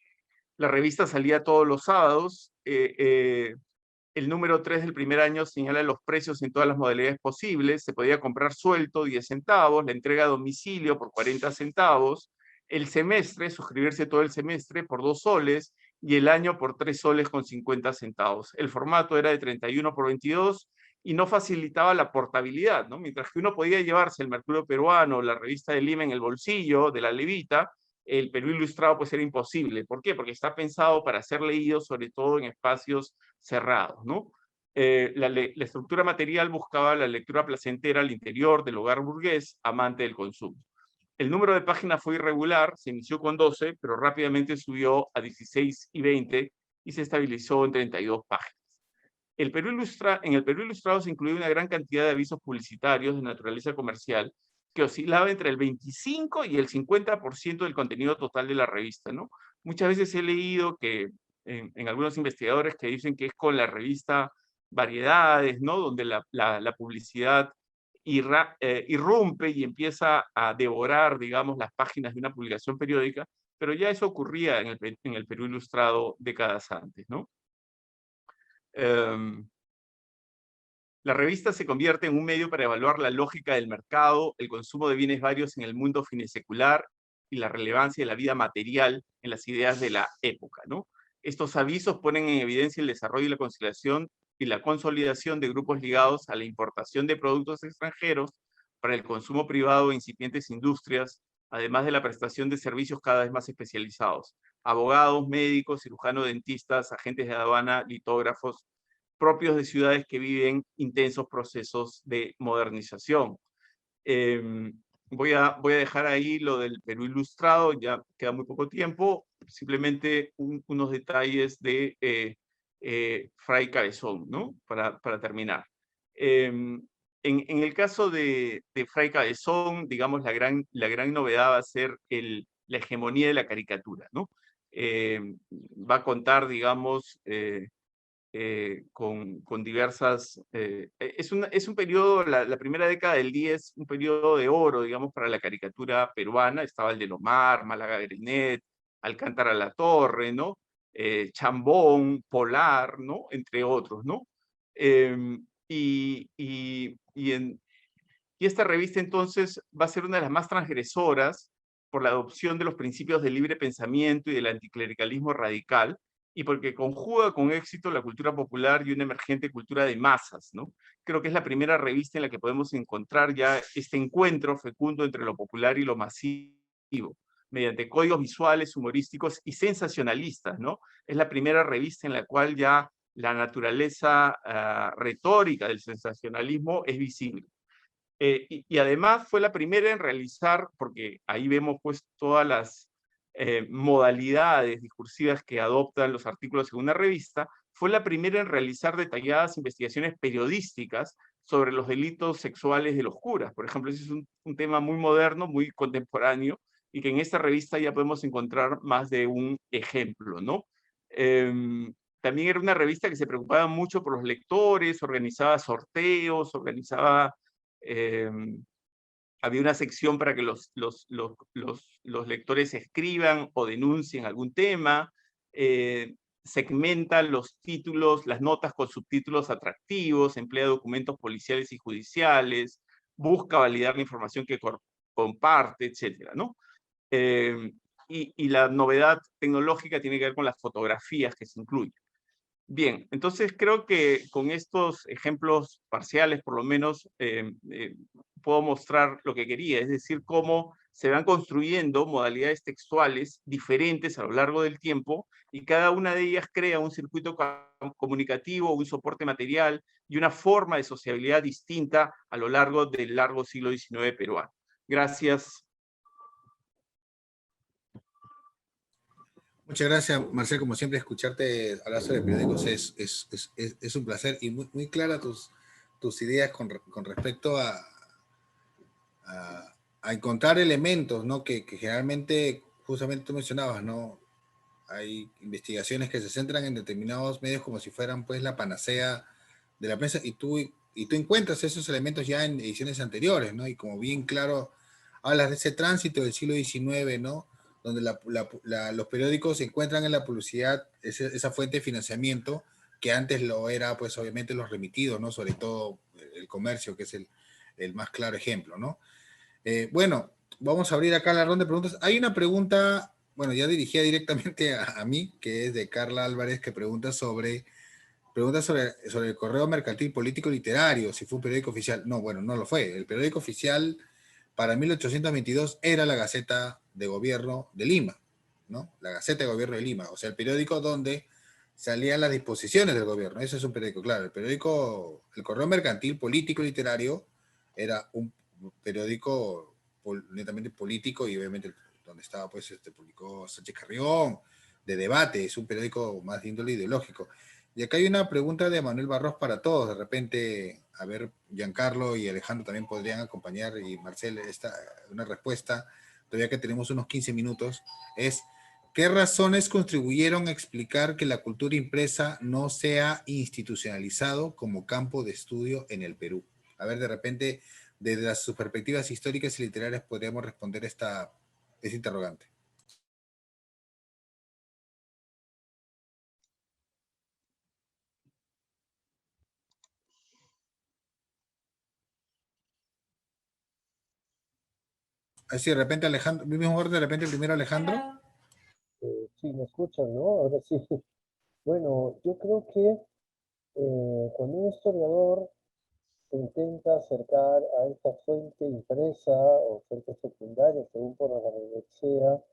la revista salía todos los sábados. El número 3 del primer año señala los precios en todas las modalidades posibles. Se podía comprar suelto, 10 centavos, la entrega a domicilio por 40 centavos, el semestre, suscribirse todo el semestre por 2 soles, y el año por 3 soles con 50 centavos. El formato era de 31 por 22 y no facilitaba la portabilidad, ¿no? Mientras que uno podía llevarse el Mercurio Peruano, la revista de Lima en el bolsillo de la levita, el Perú Ilustrado pues era imposible. ¿Por qué? Porque está pensado para ser leído sobre todo en espacios cerrados, ¿no? La estructura material buscaba la lectura placentera al interior del hogar burgués, amante del consumo. El número de páginas fue irregular, se inició con 12, pero rápidamente subió a 16 y 20 y se estabilizó en 32 páginas. En el Perú Ilustrado se incluía una gran cantidad de avisos publicitarios de naturaleza comercial que oscilaba entre el 25 y el 50% del contenido total de la revista, ¿no? Muchas veces he leído que en algunos investigadores que dicen que es con la revista Variedades, ¿no? Donde la publicidad irrumpe y empieza a devorar, digamos, las páginas de una publicación periódica, pero ya eso ocurría en el Perú Ilustrado décadas antes, ¿no? La revista se convierte en un medio para evaluar la lógica del mercado, el consumo de bienes varios en el mundo finisecular y la relevancia de la vida material en las ideas de la época, ¿no? Estos avisos ponen en evidencia el desarrollo y la conciliación y la consolidación de grupos ligados a la importación de productos extranjeros para el consumo privado e incipientes industrias, además de la prestación de servicios cada vez más especializados. Abogados, médicos, cirujanos, dentistas, agentes de aduana, litógrafos, propios de ciudades que viven intensos procesos de modernización. Voy a dejar ahí lo del Perú Ilustrado, ya queda muy poco tiempo, simplemente unos detalles de Fray Cabezón, ¿no? Para terminar. En el caso de Fray Cabezón, digamos, la gran novedad va a ser la hegemonía de la caricatura, ¿no? Va a contar, digamos, con diversas... es un periodo, la primera década del 10, es un periodo de oro, digamos, para la caricatura peruana. Estaba el de Lomar, Málaga Grenet, Alcántara La Torre, ¿no? Chambón, Polar, ¿no? Entre otros, ¿no? Y esta revista entonces va a ser una de las más transgresoras por la adopción de los principios del libre pensamiento y del anticlericalismo radical, y porque conjuga con éxito la cultura popular y una emergente cultura de masas, ¿no? Creo que es la primera revista en la que podemos encontrar ya este encuentro fecundo entre lo popular y lo masivo, mediante códigos visuales, humorísticos y sensacionalistas, ¿no? Es la primera revista en la cual ya la naturaleza retórica del sensacionalismo es visible. Y además fue la primera en realizar, porque ahí vemos pues todas las modalidades discursivas que adoptan los artículos en una revista, fue la primera en realizar detalladas investigaciones periodísticas sobre los delitos sexuales de los curas. Por ejemplo, ese es un tema muy moderno, muy contemporáneo, y que en esta revista ya podemos encontrar más de un ejemplo, ¿no? También era una revista que se preocupaba mucho por los lectores, organizaba sorteos, organizaba había una sección para que los lectores escriban o denuncien algún tema, segmenta los títulos, las notas con subtítulos atractivos, emplea documentos policiales y judiciales, busca validar la información que comparte, etcétera, ¿no? Y la novedad tecnológica tiene que ver con las fotografías que se incluyen. Bien, entonces creo que con estos ejemplos parciales, por lo menos, puedo mostrar lo que quería, es decir, cómo se van construyendo modalidades textuales diferentes a lo largo del tiempo y cada una de ellas crea un circuito comunicativo, un soporte material y una forma de sociabilidad distinta a lo largo del largo siglo XIX peruano. Gracias. Muchas gracias, Marcel. Como siempre, escucharte hablar sobre periódicos es un placer y muy clara tus ideas con respecto a encontrar elementos, ¿no? Que generalmente, justamente tú mencionabas, ¿no? Hay investigaciones que se centran en determinados medios como si fueran pues la panacea de la prensa y tú encuentras esos elementos ya en ediciones anteriores, ¿no? Y como bien claro, hablas de ese tránsito del siglo XIX, ¿no? Donde los periódicos se encuentran en la publicidad esa fuente de financiamiento que antes lo era, pues obviamente los remitidos, ¿no? Sobre todo el comercio, que es el más claro ejemplo, ¿no? Bueno, vamos a abrir acá la ronda de preguntas. Hay una pregunta, bueno, ya dirigida directamente a mí, que es de Carla Álvarez, que pregunta sobre el Correo Mercantil Político Literario, si fue un periódico oficial. No, bueno, no lo fue. El periódico oficial para 1822 era la Gaceta de Gobierno de Lima, ¿no? La Gaceta de Gobierno de Lima, o sea, el periódico donde salían las disposiciones del gobierno. Ese es un periódico, claro. El Correo Mercantil Político Literario era un periódico netamente político y obviamente donde estaba, pues, publicó Sánchez Carrión, de debate, es un periódico más de índole ideológico. Y acá hay una pregunta de Manuel Barros para todos, de repente, a ver, Giancarlo y Alejandro también podrían acompañar, y Marcel, una respuesta, todavía que tenemos unos 15 minutos, es, ¿qué razones contribuyeron a explicar que la cultura impresa no sea institucionalizado como campo de estudio en el Perú? A ver, de repente, desde sus perspectivas históricas y literarias podríamos responder esta interrogante. Así de repente Alejandro, mismo orden, de repente primero Alejandro. Sí, me escuchan, ¿no? Ahora sí. Bueno, yo creo que cuando un historiador se intenta acercar a esta fuente impresa o fuente secundaria, según por la que sea,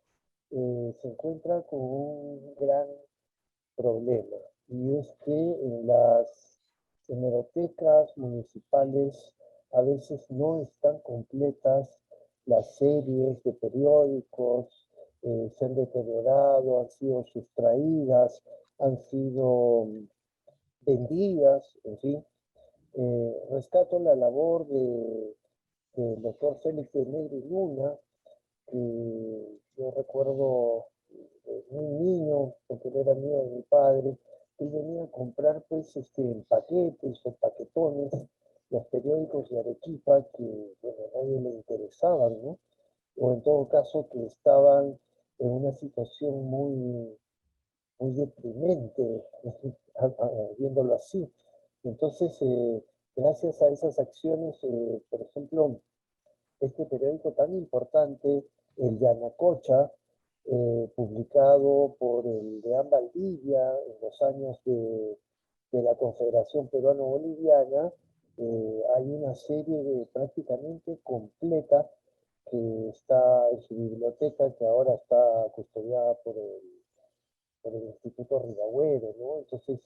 se encuentra con un gran problema, y es que en las hemerotecas municipales a veces no están completas las series de periódicos, se han deteriorado, han sido sustraídas, han sido vendidas, en fin. Rescato la labor del doctor Félix de Negri Luna, que yo recuerdo muy niño, porque él era amigo de mi padre, él venía a comprar pues en paquetes o paquetones los periódicos de Arequipa que bueno, a nadie le interesaban, ¿no? O en todo caso que estaban en una situación muy deprimente, viéndolo así. Entonces, gracias a esas acciones, por ejemplo, este periódico tan importante, el Yanacocha, publicado por el Deán Valdivia en los años de la Confederación Peruano-Boliviana, hay una serie de prácticamente completa que está en su biblioteca, que ahora está custodiada por el Instituto Rigagüero, ¿no? Entonces,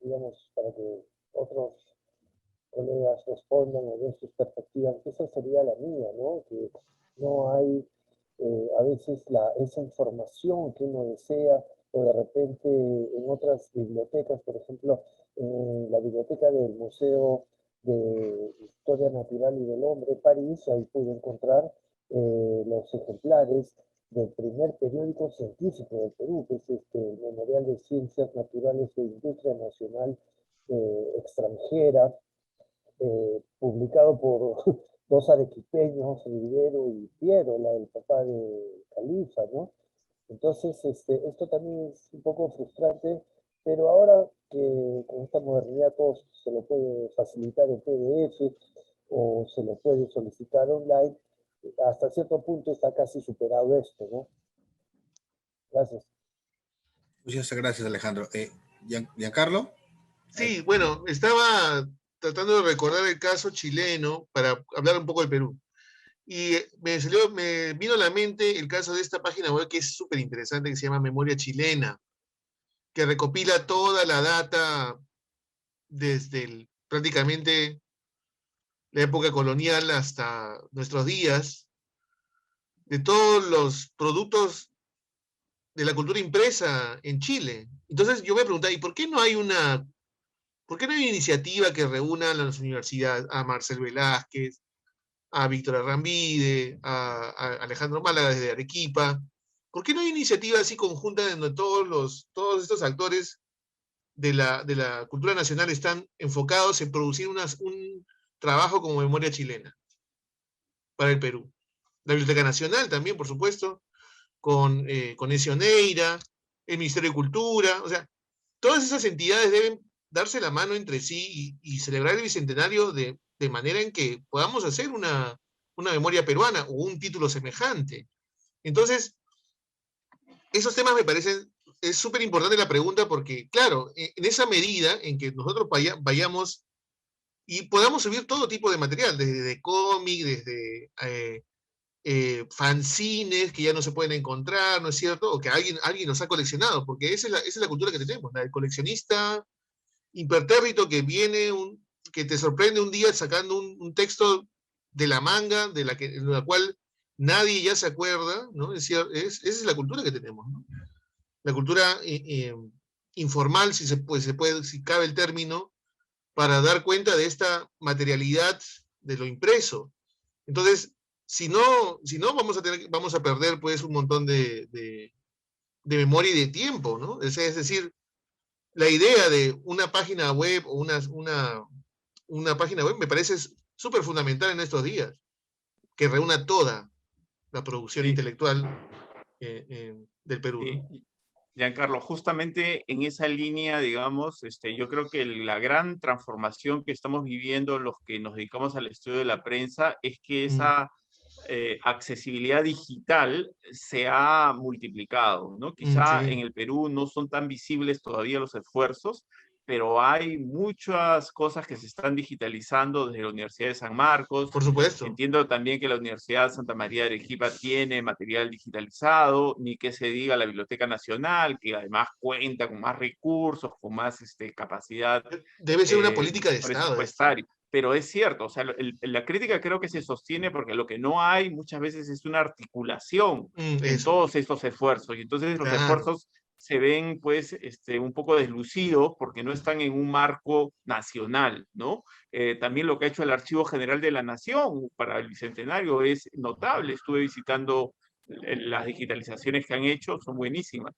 digamos, para que otros colegas respondan o den sus perspectivas, esa sería la mía, ¿no? Que no hay a veces esa información que uno desea, o de repente en otras bibliotecas, por ejemplo, en la biblioteca del Museo de Historia Natural y del Hombre, París, ahí pude encontrar los ejemplares del primer periódico científico del Perú, que es el Memorial de Ciencias Naturales e Industria Nacional Extranjera, publicado por dos arequipeños, Rivero y Piero, el papá de Califa, ¿no? Entonces, esto también es un poco frustrante, pero ahora que con esta modernidad todo se lo puede facilitar en PDF o se lo puede solicitar online, hasta cierto punto está casi superado esto, ¿no? Gracias. Muchas gracias, Alejandro. Giancarlo. Sí, bueno, estaba tratando de recordar el caso chileno para hablar un poco del Perú. Y me vino a la mente el caso de esta página web que es súper interesante, que se llama Memoria Chilena, que recopila toda la data desde prácticamente la época colonial hasta nuestros días, de todos los productos de la cultura impresa en Chile. Entonces yo me preguntaba, ¿y por qué no hay una iniciativa que reúna a las universidades, a Marcel Velázquez, a Víctor Arrambide, a Alejandro Málaga desde Arequipa? ¿Por qué no hay iniciativa así conjunta donde todos estos actores de la cultura nacional están enfocados en producir un trabajo como Memoria Chilena para el Perú? La Biblioteca Nacional también, por supuesto, con Ecioneira, el Ministerio de Cultura, o sea, todas esas entidades deben darse la mano entre sí y celebrar el bicentenario de manera en que podamos hacer una memoria peruana o un título semejante. Entonces, esos temas me parecen, es súper importante la pregunta porque, claro, en esa medida en que nosotros vayamos y podamos subir todo tipo de material, desde cómic, desde fanzines que ya no se pueden encontrar, ¿no es cierto? O que alguien los ha coleccionado, porque esa es la cultura que tenemos, la del coleccionista impertérrito que viene, que te sorprende un día sacando un texto de la manga, de la cual nadie ya se acuerda, ¿no? Esa es la cultura que tenemos, ¿no? La cultura informal, si cabe el término, para dar cuenta de esta materialidad de lo impreso. Entonces, si no vamos a perder pues un montón de memoria y de tiempo, ¿no? Es decir, la idea de una página web o una página web me parece súper fundamental en estos días, que reúna toda la producción intelectual del Perú, ¿no? Sí. Giancarlo, justamente en esa línea, digamos, yo creo que la gran transformación que estamos viviendo los que nos dedicamos al estudio de la prensa es que esa accesibilidad digital se ha multiplicado, ¿no? Quizá Sí. en el Perú no son tan visibles todavía los esfuerzos, pero hay muchas cosas que se están digitalizando desde la Universidad de San Marcos. Por supuesto. Entiendo también que la Universidad Santa María de Arequipa tiene material digitalizado, ni que se diga la Biblioteca Nacional, que además cuenta con más recursos, con más capacidad Debe ser una política de Estado. presupuestaria. Pero es cierto, o sea, la crítica creo que se sostiene porque lo que no hay muchas veces es una articulación en todos estos esfuerzos. Y entonces los esfuerzos se ven pues un poco deslucidos porque no están en un marco nacional, ¿no? También lo que ha hecho el Archivo General de la Nación para el Bicentenario es notable. Estuve visitando las digitalizaciones que han hecho, son buenísimas.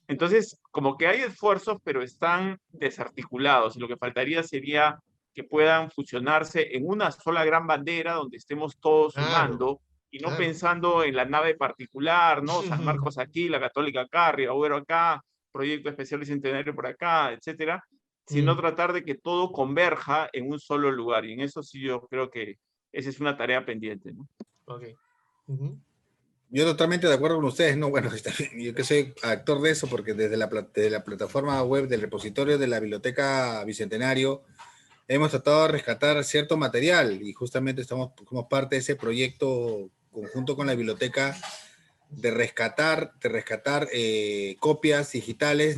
Entonces, como que hay esfuerzos, pero están desarticulados, y lo que faltaría sería que puedan fusionarse en una sola gran bandera donde estemos todos Claro, sumando y no claro. pensando en la nave particular, ¿no? San Marcos aquí, la Católica acá, Ribabuero acá, Proyecto Especial Bicentenario por acá, etcétera, sino Mm, tratar de que todo converja en un solo lugar. Y en eso sí yo creo que esa es una tarea pendiente, ¿no? ok. Ujú. Yo totalmente de acuerdo con ustedes, no, bueno, yo que soy actor de eso, porque desde la plataforma web del repositorio de la Biblioteca Bicentenario hemos tratado de rescatar cierto material y justamente somos parte de ese proyecto conjunto con la biblioteca de rescatar copias digitales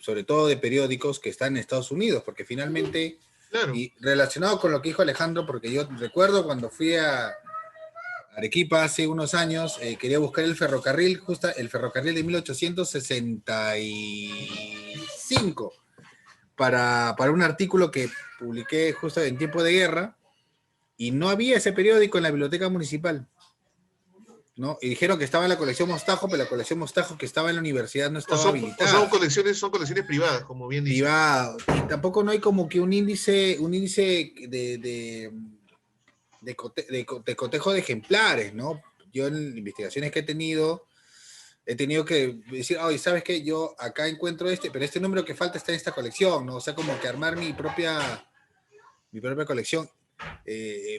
sobre todo de periódicos que están en Estados Unidos, porque finalmente, Claro. y relacionado con lo que dijo Alejandro, porque yo recuerdo cuando fui a Arequipa hace unos años, quería buscar el ferrocarril de 1865 para un artículo que publiqué justo en tiempo de guerra y no había ese periódico en la biblioteca municipal, ¿no? Y dijeron que estaba en la colección Mostajo, pero la colección Mostajo que estaba en la universidad no O estaba son habilitada. son colecciones privadas, como bien dice. Privado. Y tampoco no hay como que un índice de cotejo de ejemplares, ¿no? Yo en investigaciones que he tenido que decir, oye, ¿sabes qué? Yo acá encuentro pero este número que falta está en esta colección, ¿no? O sea, como que armar mi propia colección,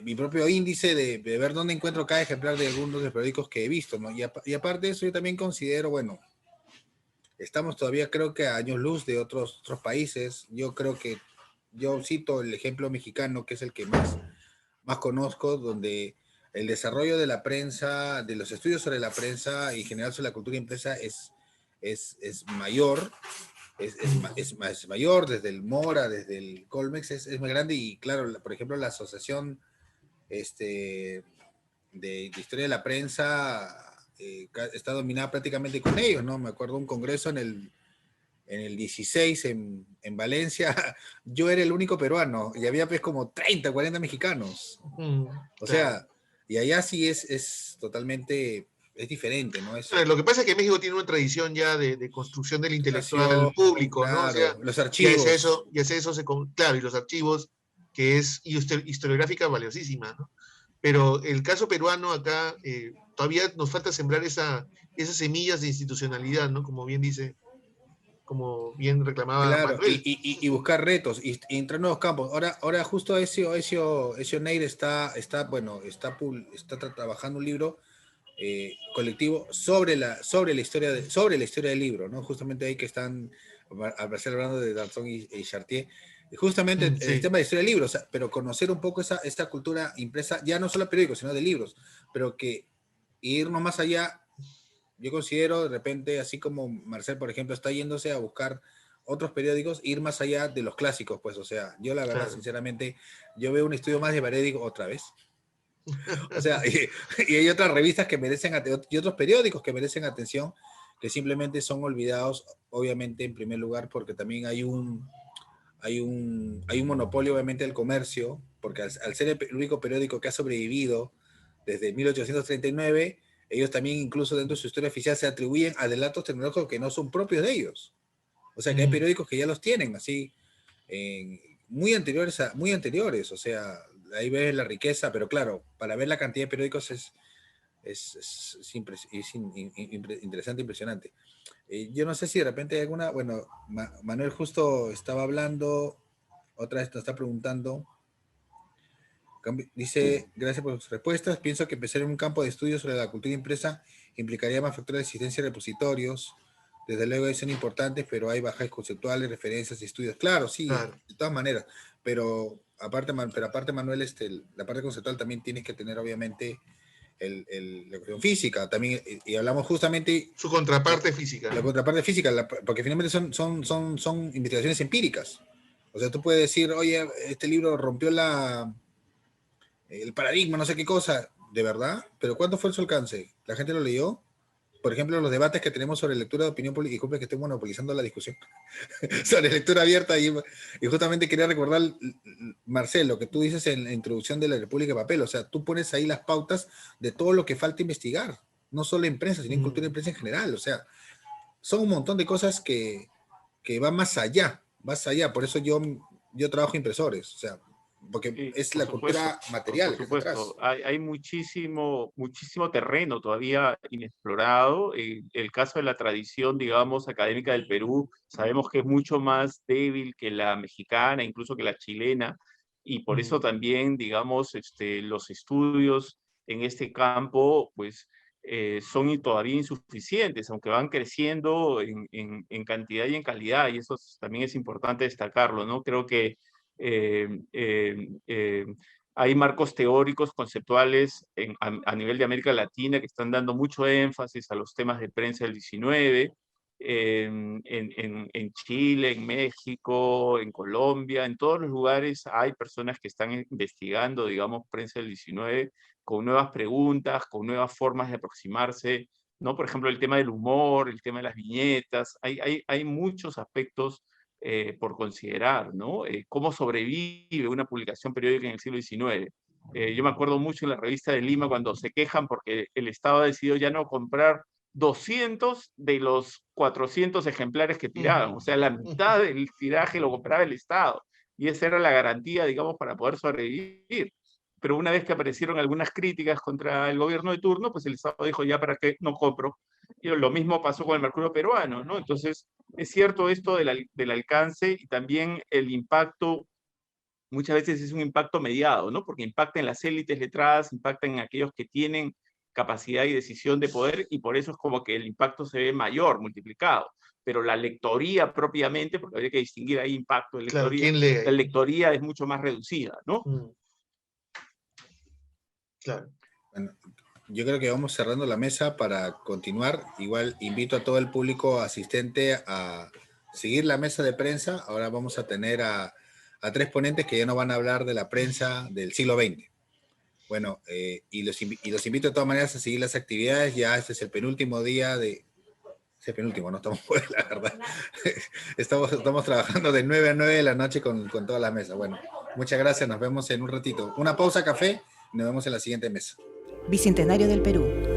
mi propio índice de ver dónde encuentro cada ejemplar de algunos de los periódicos que he visto, ¿no? Y aparte de eso, yo también considero, bueno, estamos todavía creo que a años luz de otros países. Yo creo que, yo cito el ejemplo mexicano, que es el que más conozco, donde el desarrollo de la prensa, de los estudios sobre la prensa y en general sobre la cultura impresa es mayor, es mayor, desde el Mora, desde el Colmex, es muy grande y claro, por ejemplo, la asociación de historia de la prensa está dominada prácticamente con ellos, ¿no? Me acuerdo un congreso en el 16 en Valencia, yo era el único peruano y había pues como 30, 40 mexicanos. O Claro. sea, y allá sí es totalmente, es diferente, ¿no? Es Lo que pasa es que México tiene una tradición ya de construcción del intelectual educación, público, ¿no? O sea, claro, los archivos. y hacia eso claro, y los archivos, que es historiográfica valiosísima, ¿no? Pero el caso peruano acá, todavía nos falta sembrar esas semillas de institucionalidad, ¿no? Como bien reclamaba Claro, Manuel. y buscar retos y entrar en nuevos campos. Ahora justo Ezio Neir está trabajando un libro colectivo sobre la historia del libro, ¿no? Justamente ahí que están al parecer hablando de Danton y Chartier. Justamente el Sí, tema de historia del libro, o sea, pero conocer un poco esta cultura impresa, ya no solo de periódicos, sino de libros, pero que irnos más allá, yo considero de repente, así como Marcel, por ejemplo, está yéndose a buscar otros periódicos, ir más allá de los clásicos, pues, o sea, yo la verdad, claro. sinceramente, yo veo un estudio más de periódico otra vez. O sea, y hay otras revistas que merecen y otros periódicos que merecen atención, que simplemente son olvidados, obviamente, en primer lugar, porque también hay un monopolio, obviamente, del comercio, porque al ser el único periódico que ha sobrevivido desde 1839, ellos también, incluso dentro de su historia oficial, se atribuyen adelantos tecnológicos que no son propios de ellos. O sea, que hay periódicos que ya los tienen, así, muy anteriores, o sea, ahí ves la riqueza, pero claro, para ver la cantidad de periódicos interesante, impresionante. Yo no sé si de repente hay alguna, bueno, Manuel justo estaba hablando, otra vez nos está preguntando, dice, gracias por sus respuestas, pienso que empezar en un campo de estudio sobre la cultura impresa implicaría más factores de existencia de repositorios, desde luego son importantes, pero hay bajas conceptuales, referencias y estudios. Claro, sí, Claro. de todas maneras, pero aparte Manuel, la parte conceptual también tienes que tener obviamente la cuestión física, también, y hablamos justamente Su contraparte física. la contraparte física, porque finalmente son investigaciones empíricas. O sea, tú puedes decir, oye, este libro rompió el paradigma, no sé qué cosa, de verdad, pero ¿cuánto fue su alcance? ¿La gente lo leyó? Por ejemplo, los debates que tenemos sobre lectura de opinión pública, y disculpe que estoy monopolizando la discusión, sobre lectura abierta, y justamente quería recordar, Marcelo, lo que tú dices en la introducción de la República de Papel, o sea, tú pones ahí las pautas de todo lo que falta investigar, no solo en prensa, sino en cultura y prensa en general, o sea, son un montón de cosas que van más allá, por eso yo trabajo impresores, o sea, porque Sí, es por la supuesto, cultura material por que está atrás. supuesto. Hay muchísimo terreno todavía inexplorado. El caso de la tradición, digamos, académica del Perú, sabemos que es mucho más débil que la mexicana, incluso que la chilena, y por eso también, digamos, los estudios en este campo, pues, son todavía insuficientes, aunque van creciendo en cantidad y en calidad, y eso también es importante destacarlo, ¿no? Creo que eh, eh, eh, hay marcos teóricos, conceptuales a nivel de América Latina que están dando mucho énfasis a los temas de prensa del 19, en Chile, en México, en Colombia, en todos los lugares hay personas que están investigando, digamos, prensa del 19 con nuevas preguntas, con nuevas formas de aproximarse, ¿no? Por ejemplo, el tema del humor, el tema de las viñetas, hay muchos aspectos por considerar, ¿no? ¿Cómo sobrevive una publicación periódica en el siglo XIX? Yo me acuerdo mucho en la revista de Lima cuando se quejan porque el Estado decidió ya no comprar 200 de los 400 ejemplares que tiraban, o sea, la mitad del tiraje lo compraba el Estado, y esa era la garantía, digamos, para poder sobrevivir. Pero una vez que aparecieron algunas críticas contra el gobierno de turno, pues el Estado dijo, ya, ¿para qué no compro? Y lo mismo pasó con el mercurio peruano, ¿no? Entonces, es cierto esto del alcance y también el impacto, muchas veces es un impacto mediado, ¿no? Porque impacta en las élites letradas, impacta en aquellos que tienen capacidad y decisión de poder, y por eso es como que el impacto se ve mayor, multiplicado. Pero la lectoría propiamente, porque habría que distinguir ahí impacto de Claro, lectoría, ¿quién lee? la lectoría es mucho más reducida, ¿no? Claro. Bueno, yo creo que vamos cerrando la mesa para continuar. Igual invito a todo el público asistente a seguir la mesa de prensa. Ahora vamos a tener a tres ponentes que ya no van a hablar de la prensa del siglo XX. Bueno, y los invito de todas maneras a seguir las actividades. Ya este es el penúltimo día de... Es el penúltimo, no estamos fuera, la verdad. Estamos trabajando de 9 a 9 de la noche con todas las mesas. Bueno, muchas gracias. Nos vemos en un ratito. Una pausa café y nos vemos en la siguiente mesa. Bicentenario del Perú.